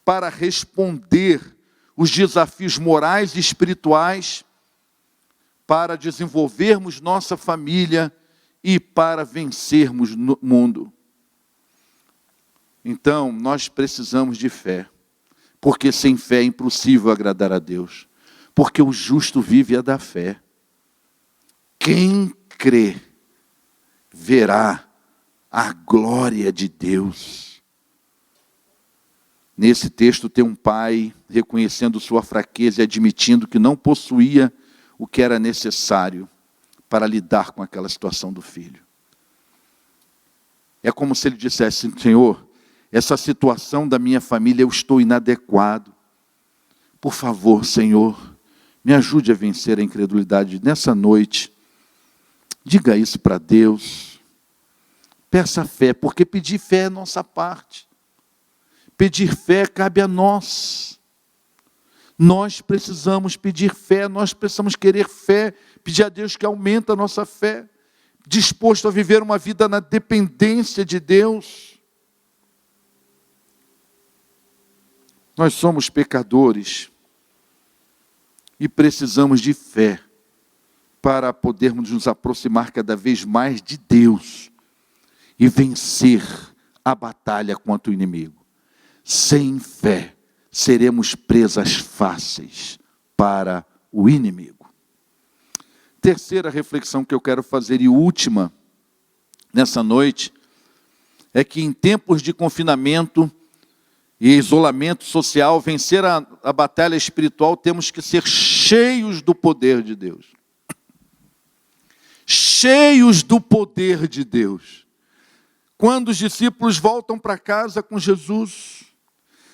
para responder os desafios morais e espirituais, para desenvolvermos nossa família e para vencermos no mundo. Então, nós precisamos de fé, porque sem fé é impossível agradar a Deus, porque o justo vive da fé. Quem crê verá a glória de Deus. Nesse texto tem um pai reconhecendo sua fraqueza e admitindo que não possuía o que era necessário para lidar com aquela situação do filho. É como se ele dissesse: Senhor, essa situação da minha família eu estou inadequado. Por favor, Senhor, me ajude a vencer a incredulidade nessa noite. Diga isso para Deus. Peça fé, porque pedir fé é nossa parte. Pedir fé cabe a nós. Nós precisamos pedir fé, nós precisamos querer fé, pedir a Deus que aumente a nossa fé, disposto a viver uma vida na dependência de Deus. Nós somos pecadores e precisamos de fé para podermos nos aproximar cada vez mais de Deus e vencer a batalha contra o inimigo. Sem fé, seremos presas fáceis para o inimigo. Terceira reflexão que eu quero fazer e última nessa noite é que em tempos de confinamento e isolamento social, vencer a batalha espiritual, temos que ser cheios do poder de Deus. Cheios do poder de Deus. Quando os discípulos voltam para casa com Jesus,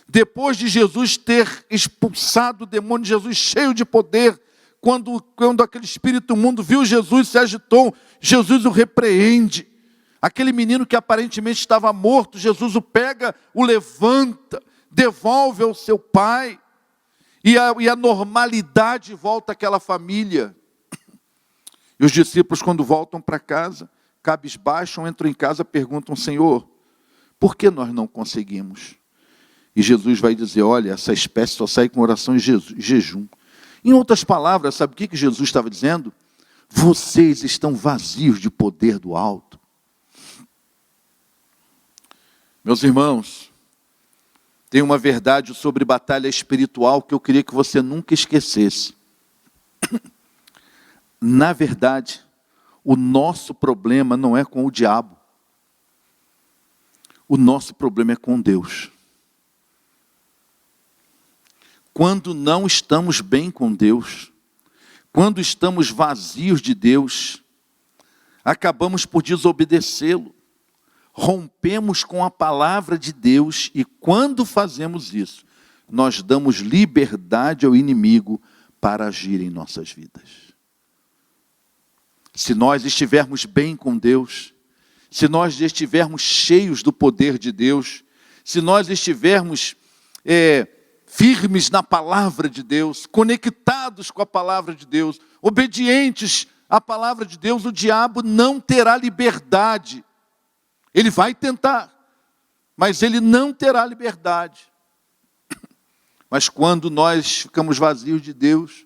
depois de Jesus ter expulsado o demônio, Jesus cheio de poder, quando aquele espírito imundo viu Jesus, se agitou, Jesus o repreende. Aquele menino que aparentemente estava morto, Jesus o pega, o levanta, devolve ao seu pai, e a normalidade volta àquela família. E os discípulos, quando voltam para casa, cabisbaixam, entram em casa, perguntam: Senhor, por que nós não conseguimos? E Jesus vai dizer: olha, essa espécie só sai com oração e jejum. Em outras palavras, sabe o que Jesus estava dizendo? Vocês estão vazios de poder do alto. Meus irmãos, tem uma verdade sobre batalha espiritual que eu queria que você nunca esquecesse. Na verdade, o nosso problema não é com o diabo. O nosso problema é com Deus. Quando não estamos bem com Deus, quando estamos vazios de Deus, acabamos por desobedecê-lo, rompemos com a palavra de Deus, e quando fazemos isso, nós damos liberdade ao inimigo para agir em nossas vidas. Se nós estivermos bem com Deus, se nós estivermos cheios do poder de Deus, se nós estivermos firmes na palavra de Deus, conectados com a palavra de Deus, obedientes à palavra de Deus, o diabo não terá liberdade. Ele vai tentar, mas ele não terá liberdade. Mas quando nós ficamos vazios de Deus,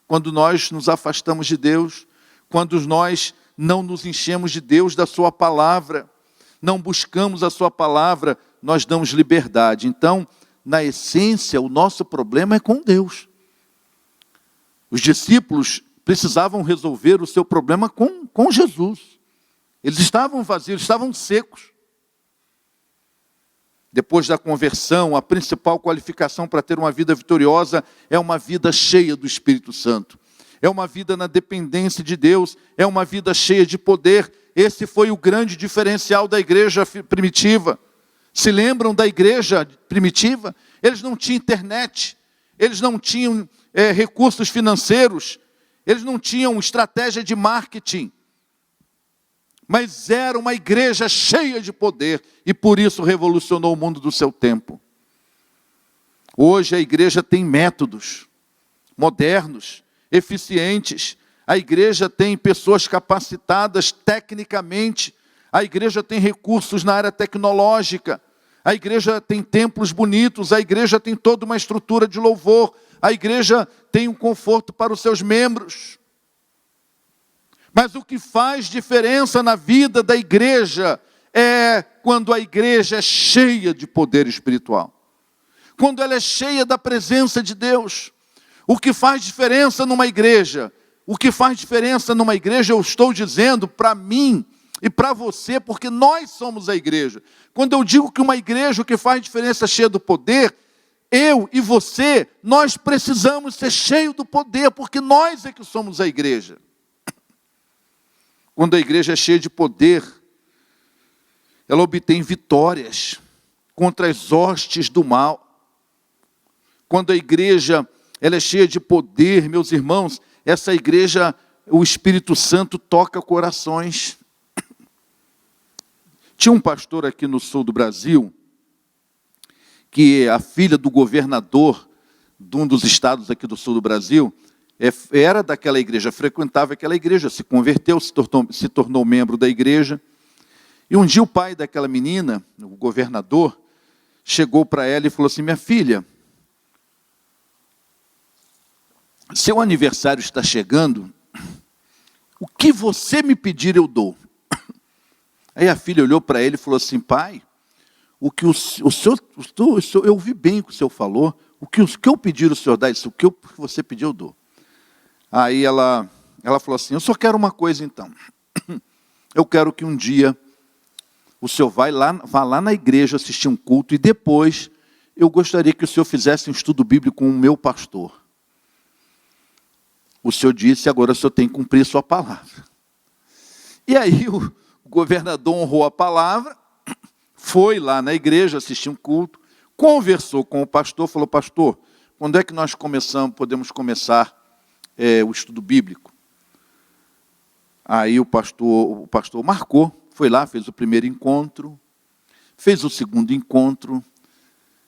quando nós nos afastamos de Deus, quando nós não nos enchemos de Deus, da sua palavra, não buscamos a sua palavra, nós damos liberdade. Então, na essência, o nosso problema é com Deus. Os discípulos precisavam resolver o seu problema com Jesus. Eles estavam vazios, estavam secos. Depois da conversão, a principal qualificação para ter uma vida vitoriosa é uma vida cheia do Espírito Santo. É uma vida na dependência de Deus, é uma vida cheia de poder. Esse foi o grande diferencial da igreja primitiva. Se lembram da igreja primitiva? Eles não tinham internet, eles não tinham recursos financeiros, eles não tinham estratégia de marketing. Mas era uma igreja cheia de poder e por isso revolucionou o mundo do seu tempo. Hoje a igreja tem métodos modernos, eficientes. A igreja tem pessoas capacitadas tecnicamente. A igreja tem recursos na área tecnológica. A igreja tem templos bonitos. A igreja tem toda uma estrutura de louvor. A igreja tem um conforto para os seus membros. Mas o que faz diferença na vida da igreja é quando a igreja é cheia de poder espiritual. Quando ela é cheia da presença de Deus. O que faz diferença numa igreja? O que faz diferença numa igreja, eu estou dizendo, para mim, e para você, porque nós somos a igreja. Quando eu digo que uma igreja, o que faz diferença é cheia do poder, eu e você, nós precisamos ser cheios do poder, porque nós é que somos a igreja. Quando a igreja é cheia de poder, ela obtém vitórias contra as hostes do mal. Quando a igreja ela é cheia de poder, meus irmãos, essa igreja, o Espírito Santo toca corações. Tinha um pastor aqui no sul do Brasil, que a filha do governador de um dos estados aqui do sul do Brasil, era daquela igreja, frequentava aquela igreja, se converteu, se tornou membro da igreja. E um dia o pai daquela menina, o governador, chegou para ela e falou assim: minha filha, seu aniversário está chegando, o que você me pedir eu dou. Aí a filha olhou para ele e falou assim: pai, o que o senhor, eu ouvi bem o que o senhor falou, o que eu pedir o senhor dá, isso, o que você pedir eu dou. Aí ela falou assim: eu só quero uma coisa então, eu quero que um dia o senhor vá lá na igreja assistir um culto, e depois eu gostaria que o senhor fizesse um estudo bíblico com o meu pastor. O senhor disse, agora o senhor tem que cumprir a sua palavra. E aí o governador honrou a palavra, foi lá na igreja assistir um culto, conversou com o pastor, falou: pastor, quando é que nós podemos começar o estudo bíblico? Aí o pastor marcou, foi lá, fez o primeiro encontro, fez o segundo encontro,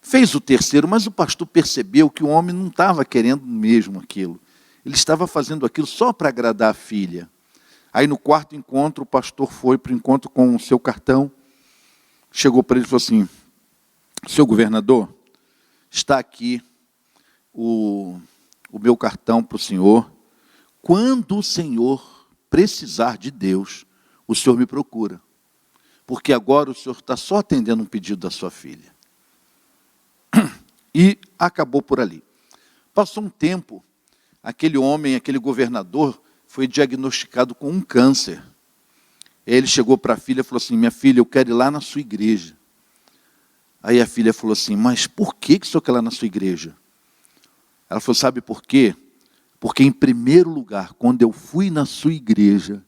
fez o terceiro, mas o pastor percebeu que o homem não estava querendo mesmo aquilo. Ele estava fazendo aquilo só para agradar a filha. Aí no quarto encontro, o pastor foi para o encontro com o seu cartão, chegou para ele e falou assim: seu governador, está aqui o meu cartão para o senhor. Quando o senhor precisar de Deus, o senhor me procura. Porque agora o senhor está só atendendo um pedido da sua filha. E acabou por ali. Passou um tempo, aquele homem, aquele governador, foi diagnosticado com um câncer. Ele chegou para a filha e falou assim: minha filha, eu quero ir lá na sua igreja. Aí a filha falou assim: mas por que o senhor quer ir lá na sua igreja? Ela falou: sabe por quê? Porque em primeiro lugar, quando eu fui na sua igreja,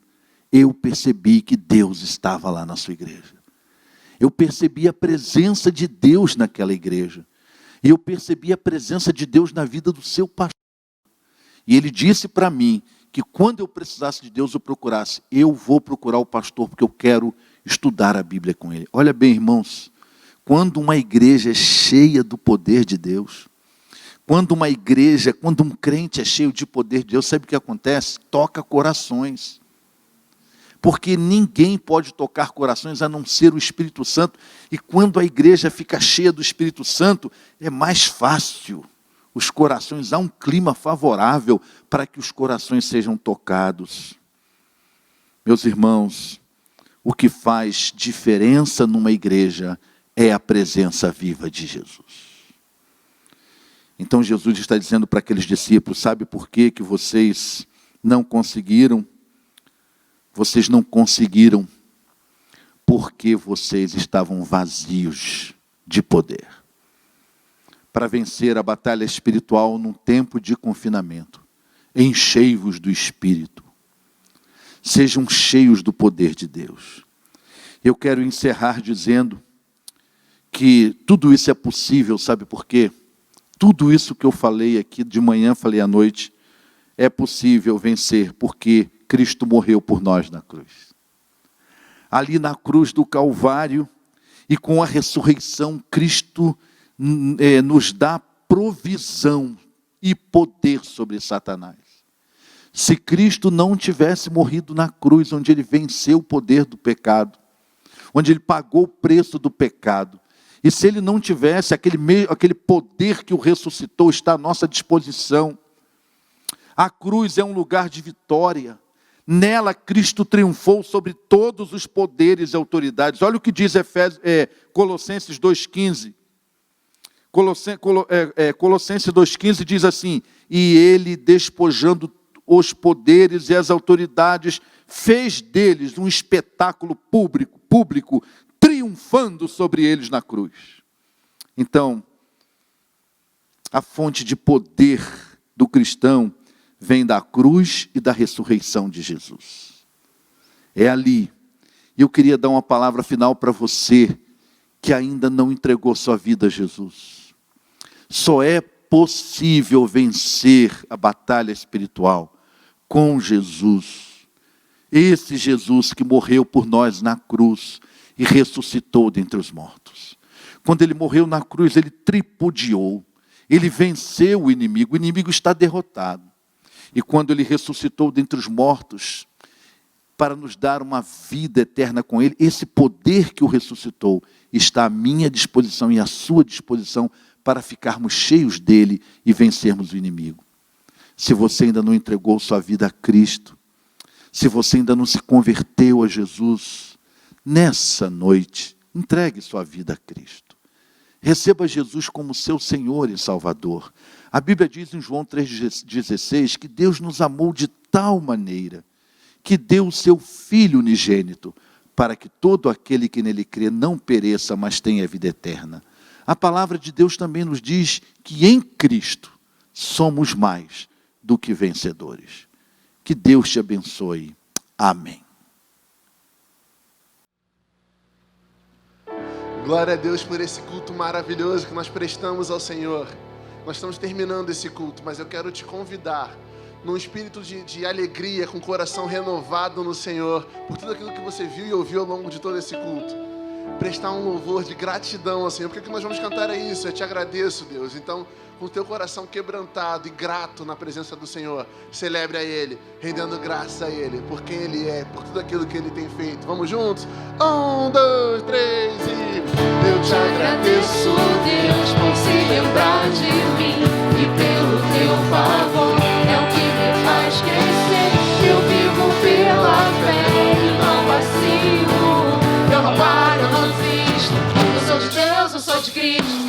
eu percebi que Deus estava lá na sua igreja. Eu percebi a presença de Deus naquela igreja. E eu percebi a presença de Deus na vida do seu pastor. E ele disse para mim que quando eu precisasse de Deus, eu procurasse. Eu vou procurar o pastor porque eu quero estudar a Bíblia com ele. Olha bem, irmãos, quando uma igreja é cheia do poder de Deus, quando um crente é cheio de poder de Deus, sabe o que acontece? Toca corações. Porque ninguém pode tocar corações a não ser o Espírito Santo. E quando a igreja fica cheia do Espírito Santo, é mais fácil. Os corações, há um clima favorável para que os corações sejam tocados. Meus irmãos, o que faz diferença numa igreja é a presença viva de Jesus. Então Jesus está dizendo para aqueles discípulos: sabe por que vocês não conseguiram? Vocês não conseguiram porque vocês estavam vazios de poder. Para vencer a batalha espiritual num tempo de confinamento, enchei-vos do Espírito. Sejam cheios do poder de Deus. Eu quero encerrar dizendo que tudo isso é possível, sabe por quê? Tudo isso que eu falei aqui de manhã, falei à noite, é possível vencer porque Cristo morreu por nós na cruz. Ali na cruz do Calvário e com a ressurreição, Cristo nos dá provisão e poder sobre Satanás. Se Cristo não tivesse morrido na cruz, onde ele venceu o poder do pecado, onde ele pagou o preço do pecado, e se ele não tivesse aquele poder que o ressuscitou está à nossa disposição, a cruz é um lugar de vitória. Nela Cristo triunfou sobre todos os poderes e autoridades. Olha o que diz Colossenses 2,15. Colossenses 2,15 diz assim: e ele, despojando os poderes e as autoridades, fez deles um espetáculo público, triunfando sobre eles na cruz. Então, a fonte de poder do cristão vem da cruz e da ressurreição de Jesus. É ali. E eu queria dar uma palavra final para você que ainda não entregou sua vida a Jesus. Só é possível vencer a batalha espiritual com Jesus. Esse Jesus que morreu por nós na cruz e ressuscitou dentre os mortos. Quando ele morreu na cruz, ele tripudiou. Ele venceu o inimigo está derrotado. E quando ele ressuscitou dentre os mortos, para nos dar uma vida eterna com ele, esse poder que o ressuscitou está à minha disposição e à sua disposição para ficarmos cheios dele e vencermos o inimigo. Se você ainda não entregou sua vida a Cristo, se você ainda não se converteu a Jesus, nessa noite, entregue sua vida a Cristo. Receba Jesus como seu Senhor e Salvador. A Bíblia diz em João 3,16 que Deus nos amou de tal maneira que deu o seu Filho unigênito, para que todo aquele que nele crê não pereça, mas tenha vida eterna. A palavra de Deus também nos diz que em Cristo somos mais do que vencedores. Que Deus te abençoe. Amém. Glória a Deus por esse culto maravilhoso que nós prestamos ao Senhor. Nós estamos terminando esse culto, mas eu quero te convidar, num espírito de alegria, com o coração renovado no Senhor, por tudo aquilo que você viu e ouviu ao longo de todo esse culto. Prestar um louvor de gratidão ao Senhor, porque o que nós vamos cantar é isso: eu te agradeço, Deus. Então, com o teu coração quebrantado e grato na presença do Senhor, celebre a Ele, rendendo graça a Ele, por quem Ele é, por tudo aquilo que Ele tem feito. Vamos juntos? 1, 2, 3 e... Eu te agradeço, Deus, por se lembrar de mim e pelo teu favor. É o que me faz crescer. Eu vivo pela fé e não vacilo. Eu não paro, eu não desisto. Eu sou de Deus, eu sou de Cristo.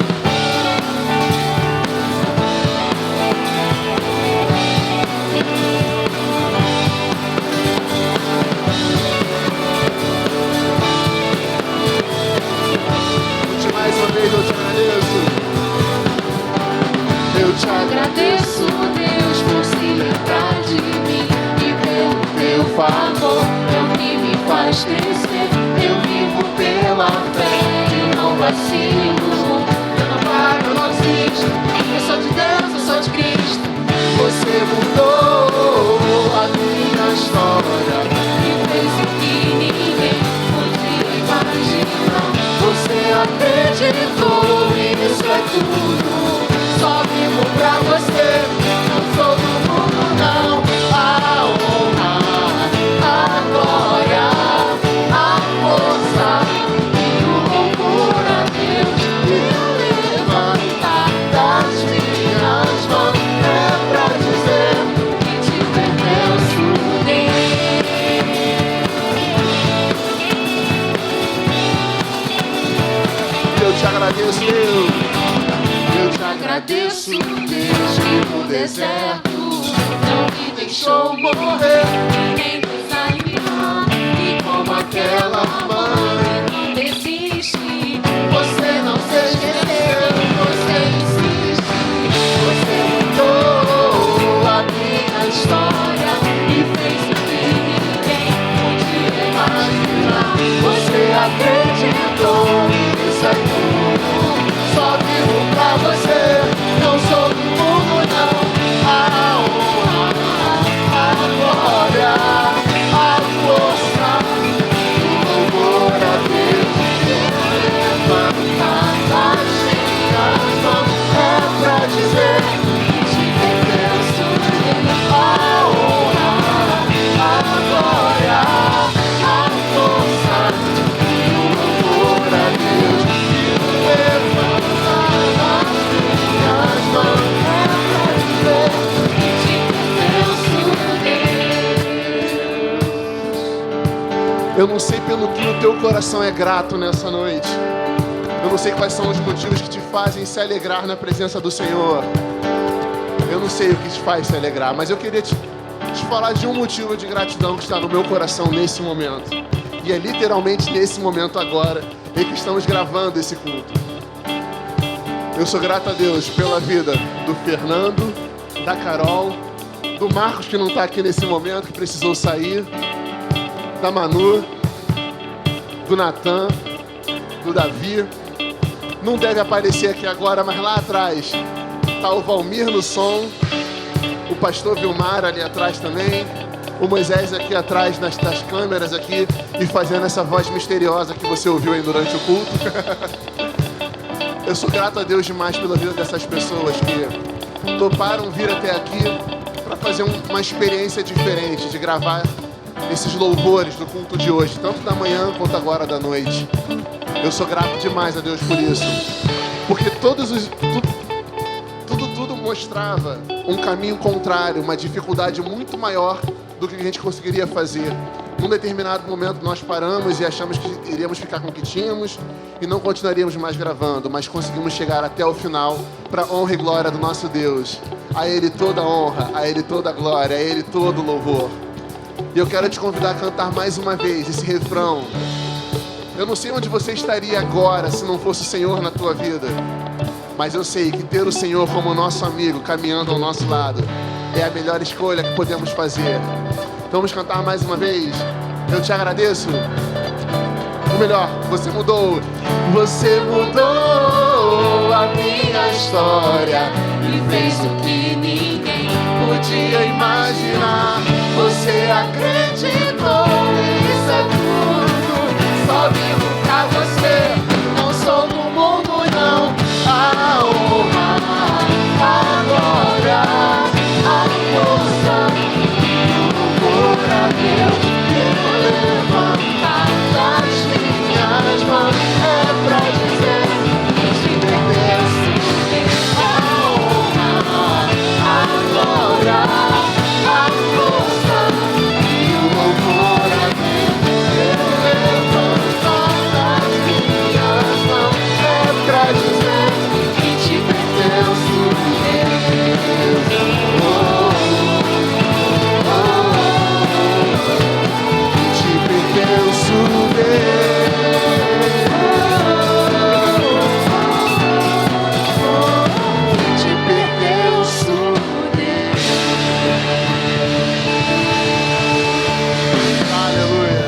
Mais uma vez eu te agradeço. Eu te Agradeço, Deus, por se lembrar de mim e pelo teu favor. É o que me faz crescer. Eu vivo pela fé e não vacilo. Eu não paro, eu não desisto. Eu sou de Deus, eu sou de Cristo. Você mudou a minha história E fez o que ninguém podia imaginar. Você acreditou e isso é tudo. Só vivo pra você, não sou do mundo não. A honra, a glória, a força e o louvor a Deus. E o levantar das minhas mãos é pra dizer Que te pertenço, eu te agradeço, Deus. Eu te agradeço, Deus, que no deserto não me deixou morrer, nem desanimar. E como aquela mãe não desiste, você não se esqueceu, você insiste. Você mudou a minha história e fez o que ninguém podia imaginar. Você acreditou, isso é tudo. Só vivo pra você, não sou do mundo não. A honra, a glória, a força, o louvor a Deus. Levantar das minhas mãos é pra dizer que te pertenço. A honra, a glória, a força, o louvor a Deus. Eu não sei pelo que o teu coração é grato nessa noite. Eu não sei quais são os motivos que te fazem se alegrar na presença do Senhor. Eu não sei o que te faz se alegrar, mas eu queria te te falar de um motivo de gratidão que está no meu coração nesse momento. E é literalmente nesse momento agora em que estamos gravando esse culto. Eu sou grato a Deus pela vida do Fernando, da Carol, do Marcos, que não está aqui nesse momento, que precisou sair, da Manu, do Natan, do Davi. Não deve aparecer aqui agora, mas lá atrás está o Valmir no som, o pastor Vilmar ali atrás também, o Moisés aqui atrás das câmeras aqui e fazendo essa voz misteriosa que você ouviu aí durante o culto. Eu sou grato a Deus demais pela vida dessas pessoas que toparam vir até aqui para fazer uma experiência diferente, de gravar esses louvores do culto de hoje, tanto da manhã quanto agora da noite. Eu sou grato demais a Deus por isso, porque tudo mostrava um caminho contrário, uma dificuldade muito maior do que a gente conseguiria fazer. Num determinado momento nós paramos e achamos que iríamos ficar com o que tínhamos e não continuaríamos mais gravando, mas conseguimos chegar até o final para honra e glória do nosso Deus. A Ele toda honra, a Ele toda glória, a Ele todo louvor. E eu quero te convidar a cantar mais uma vez esse refrão. Eu não sei onde você estaria agora se não fosse o Senhor na tua vida, mas eu sei que ter o Senhor como nosso amigo, caminhando ao nosso lado, é a melhor escolha que podemos fazer. Então vamos cantar mais uma vez. Eu te agradeço. Ou melhor, você mudou. Você mudou a minha história E fez o que ninguém podia imaginar. Você acreditou, isso é tudo. Só vivo pra você, não sou do mundo não. A honra, a glória, a força, o louvor a Deus. Eu levantar das minhas mãos é pra dizer que te pertenço. A honra, a glória, a força e o louvor a Deus. Eu levantar das minhas mãos é pra dizer que te pertenço, Deus. Te pertenço, Te pertenço, Deus. Aleluia.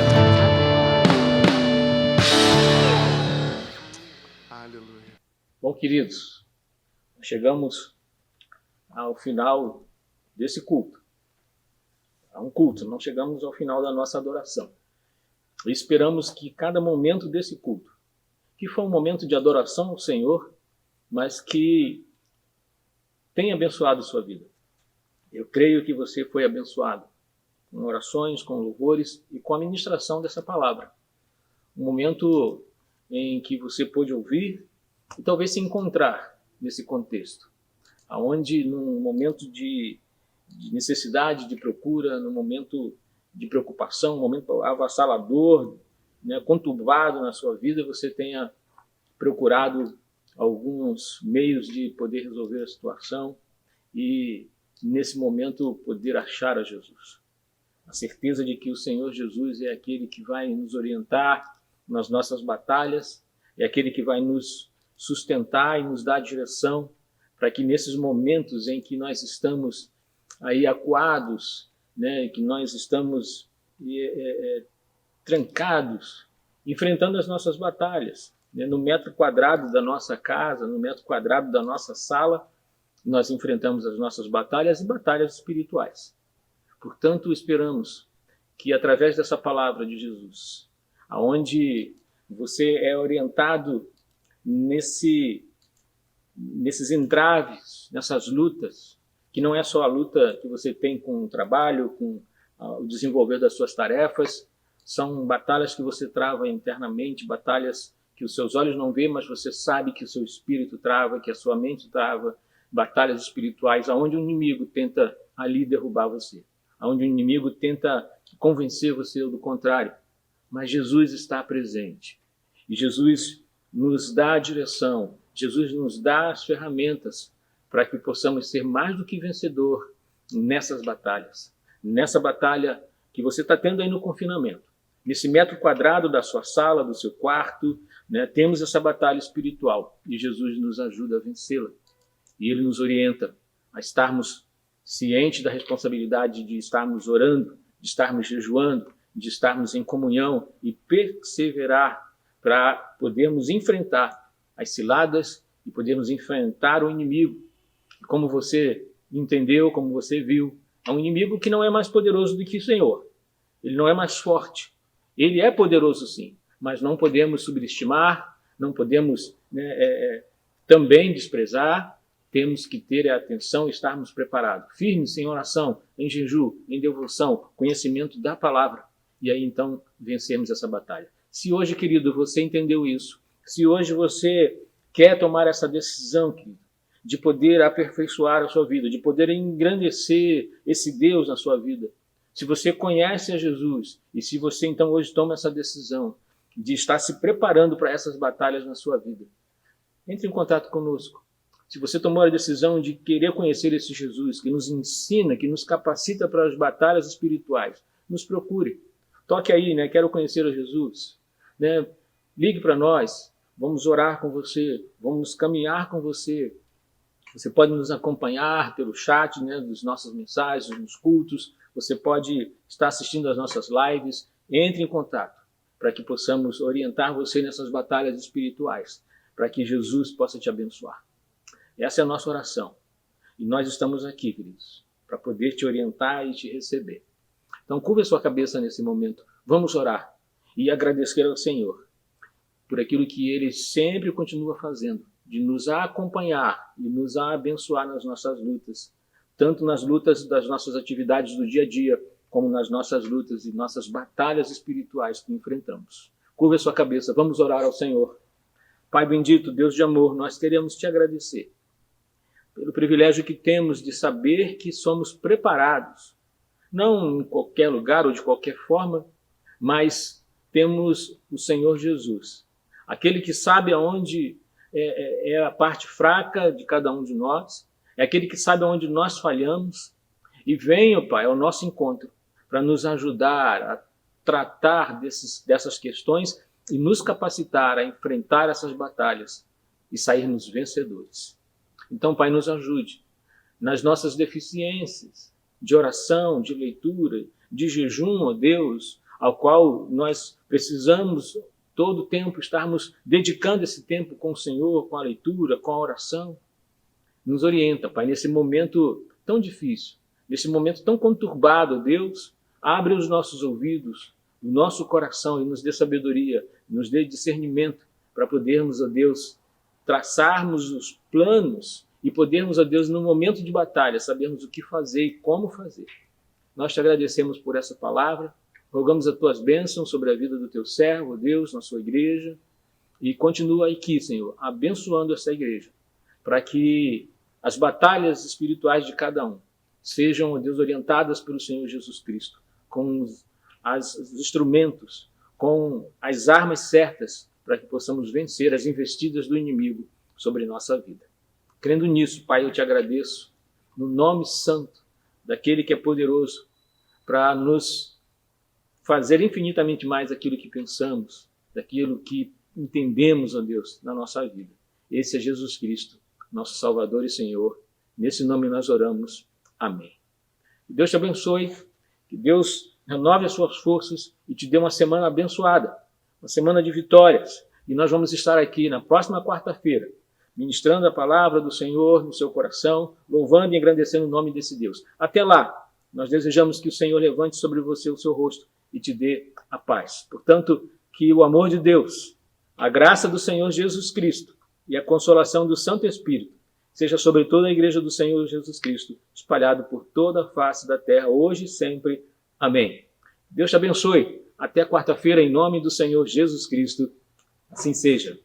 Aleluia. Bom, queridos, chegamos ao final desse culto. É um culto, não chegamos ao final da nossa adoração. E esperamos que cada momento desse culto, que foi um momento de adoração ao Senhor, mas que tenha abençoado sua vida. Eu creio que você foi abençoado com orações, com louvores e com a ministração dessa palavra. Um momento em que você pôde ouvir e talvez se encontrar nesse contexto, aonde num momento de necessidade, de procura, num momento de preocupação, um momento avassalador, né, conturbado na sua vida, você tenha procurado alguns meios de poder resolver a situação e, nesse momento, poder achar a Jesus. A certeza de que o Senhor Jesus é aquele que vai nos orientar nas nossas batalhas, é aquele que vai nos sustentar e nos dar direção para que nesses momentos em que nós estamos aí acuados, né, que nós estamos trancados, enfrentando as nossas batalhas, né, no metro quadrado da nossa casa, no metro quadrado da nossa sala, nós enfrentamos as nossas batalhas e batalhas espirituais. Portanto, esperamos que através dessa palavra de Jesus, aonde você é orientado nesses entraves, nessas lutas, que não é só a luta que você tem com o trabalho, com o desenvolver das suas tarefas, são batalhas que você trava internamente, batalhas que os seus olhos não veem, mas você sabe que o seu espírito trava, que a sua mente trava, batalhas espirituais, aonde o inimigo tenta ali derrubar você, aonde o inimigo tenta convencer você do contrário. Mas Jesus está presente. E Jesus nos dá a direção, Jesus nos dá as ferramentas para que possamos ser mais do que vencedor nessas batalhas. nessa batalha que você está tendo aí no confinamento. Nesse metro quadrado da sua sala, do seu quarto, né, temos essa batalha espiritual e Jesus nos ajuda a vencê-la. E Ele nos orienta a estarmos cientes da responsabilidade de estarmos orando, de estarmos jejuando, de estarmos em comunhão e perseverar para podermos enfrentar as ciladas e podermos enfrentar o inimigo. Como você entendeu, como você viu, é um inimigo que não é mais poderoso do que o Senhor. Ele não é mais forte. Ele é poderoso sim, mas não podemos subestimar, não podemos também desprezar. Temos que ter a atenção e estarmos preparados, firmes em oração, em jejum, em devoção, conhecimento da palavra. E aí então vencermos essa batalha. Se hoje, querido, você entendeu isso, se hoje você quer tomar essa decisão, querido, de poder aperfeiçoar a sua vida, de poder engrandecer esse Deus na sua vida, se você conhece a Jesus e se você então hoje toma essa decisão de estar se preparando para essas batalhas na sua vida, entre em contato conosco. Se você tomou a decisão de querer conhecer esse Jesus que nos ensina, que nos capacita para as batalhas espirituais, nos procure. Toque aí, né? Quero conhecer a Jesus. Né? Ligue para nós, vamos orar com você, vamos caminhar com você. Você pode nos acompanhar pelo chat, né, das nossas mensagens, nos cultos. Você pode estar assistindo às nossas lives. Entre em contato para que possamos orientar você nessas batalhas espirituais, para que Jesus possa te abençoar. Essa é a nossa oração. E nós estamos aqui, queridos, para poder te orientar e te receber. Então, curva a sua cabeça nesse momento. Vamos orar e agradecer ao Senhor por aquilo que Ele sempre continua fazendo, de nos acompanhar e nos abençoar nas nossas lutas, tanto nas lutas das nossas atividades do dia a dia, como nas nossas lutas e nossas batalhas espirituais que enfrentamos. Curva a sua cabeça, vamos orar ao Senhor. Pai bendito, Deus de amor, nós queremos te agradecer pelo privilégio que temos de saber que somos preparados, não em qualquer lugar ou de qualquer forma, mas temos o Senhor Jesus, aquele que sabe aonde é a parte fraca de cada um de nós, é aquele que sabe aonde nós falhamos, e vem, Pai, ao nosso encontro para nos ajudar a tratar dessas questões e nos capacitar a enfrentar essas batalhas e sairmos vencedores. Então, Pai, nos ajude nas nossas deficiências de oração, de leitura, de jejum, ó Deus, ao qual nós precisamos todo o tempo estarmos dedicando esse tempo com o Senhor, com a leitura, com a oração. Nos orienta, Pai, nesse momento tão difícil, nesse momento tão conturbado, ó Deus, abre os nossos ouvidos, o nosso coração e nos dê sabedoria, nos dê discernimento para podermos, ó Deus, traçarmos os planos e podermos, ó Deus, no momento de batalha, sabermos o que fazer e como fazer. Nós te agradecemos por essa palavra, rogamos as tuas bênçãos sobre a vida do teu servo, ó Deus, na sua igreja, e continua aqui, Senhor, abençoando essa igreja, para que as batalhas espirituais de cada um sejam, ó Deus, orientadas pelo Senhor Jesus Cristo, com os instrumentos, com as armas certas, para que possamos vencer as investidas do inimigo sobre nossa vida. Crendo nisso, Pai, eu te agradeço, no nome santo daquele que é poderoso para nos fazer infinitamente mais aquilo que pensamos, daquilo que entendemos, ó Deus, na nossa vida. Esse é Jesus Cristo, nosso Salvador e Senhor. Nesse nome nós oramos. Amém. Que Deus te abençoe, que Deus renove as suas forças e te dê uma semana abençoada, uma semana de vitórias. E nós vamos estar aqui na próxima quarta-feira, ministrando a palavra do Senhor no seu coração, louvando e engrandecendo o nome desse Deus. Até lá, nós desejamos que o Senhor levante sobre você o seu rosto e te dê a paz. Portanto, que o amor de Deus, a graça do Senhor Jesus Cristo e a consolação do Santo Espírito seja sobre toda a igreja do Senhor Jesus Cristo, espalhado por toda a face da terra, hoje e sempre. Amém. Deus te abençoe. Até quarta-feira, em nome do Senhor Jesus Cristo. Assim seja.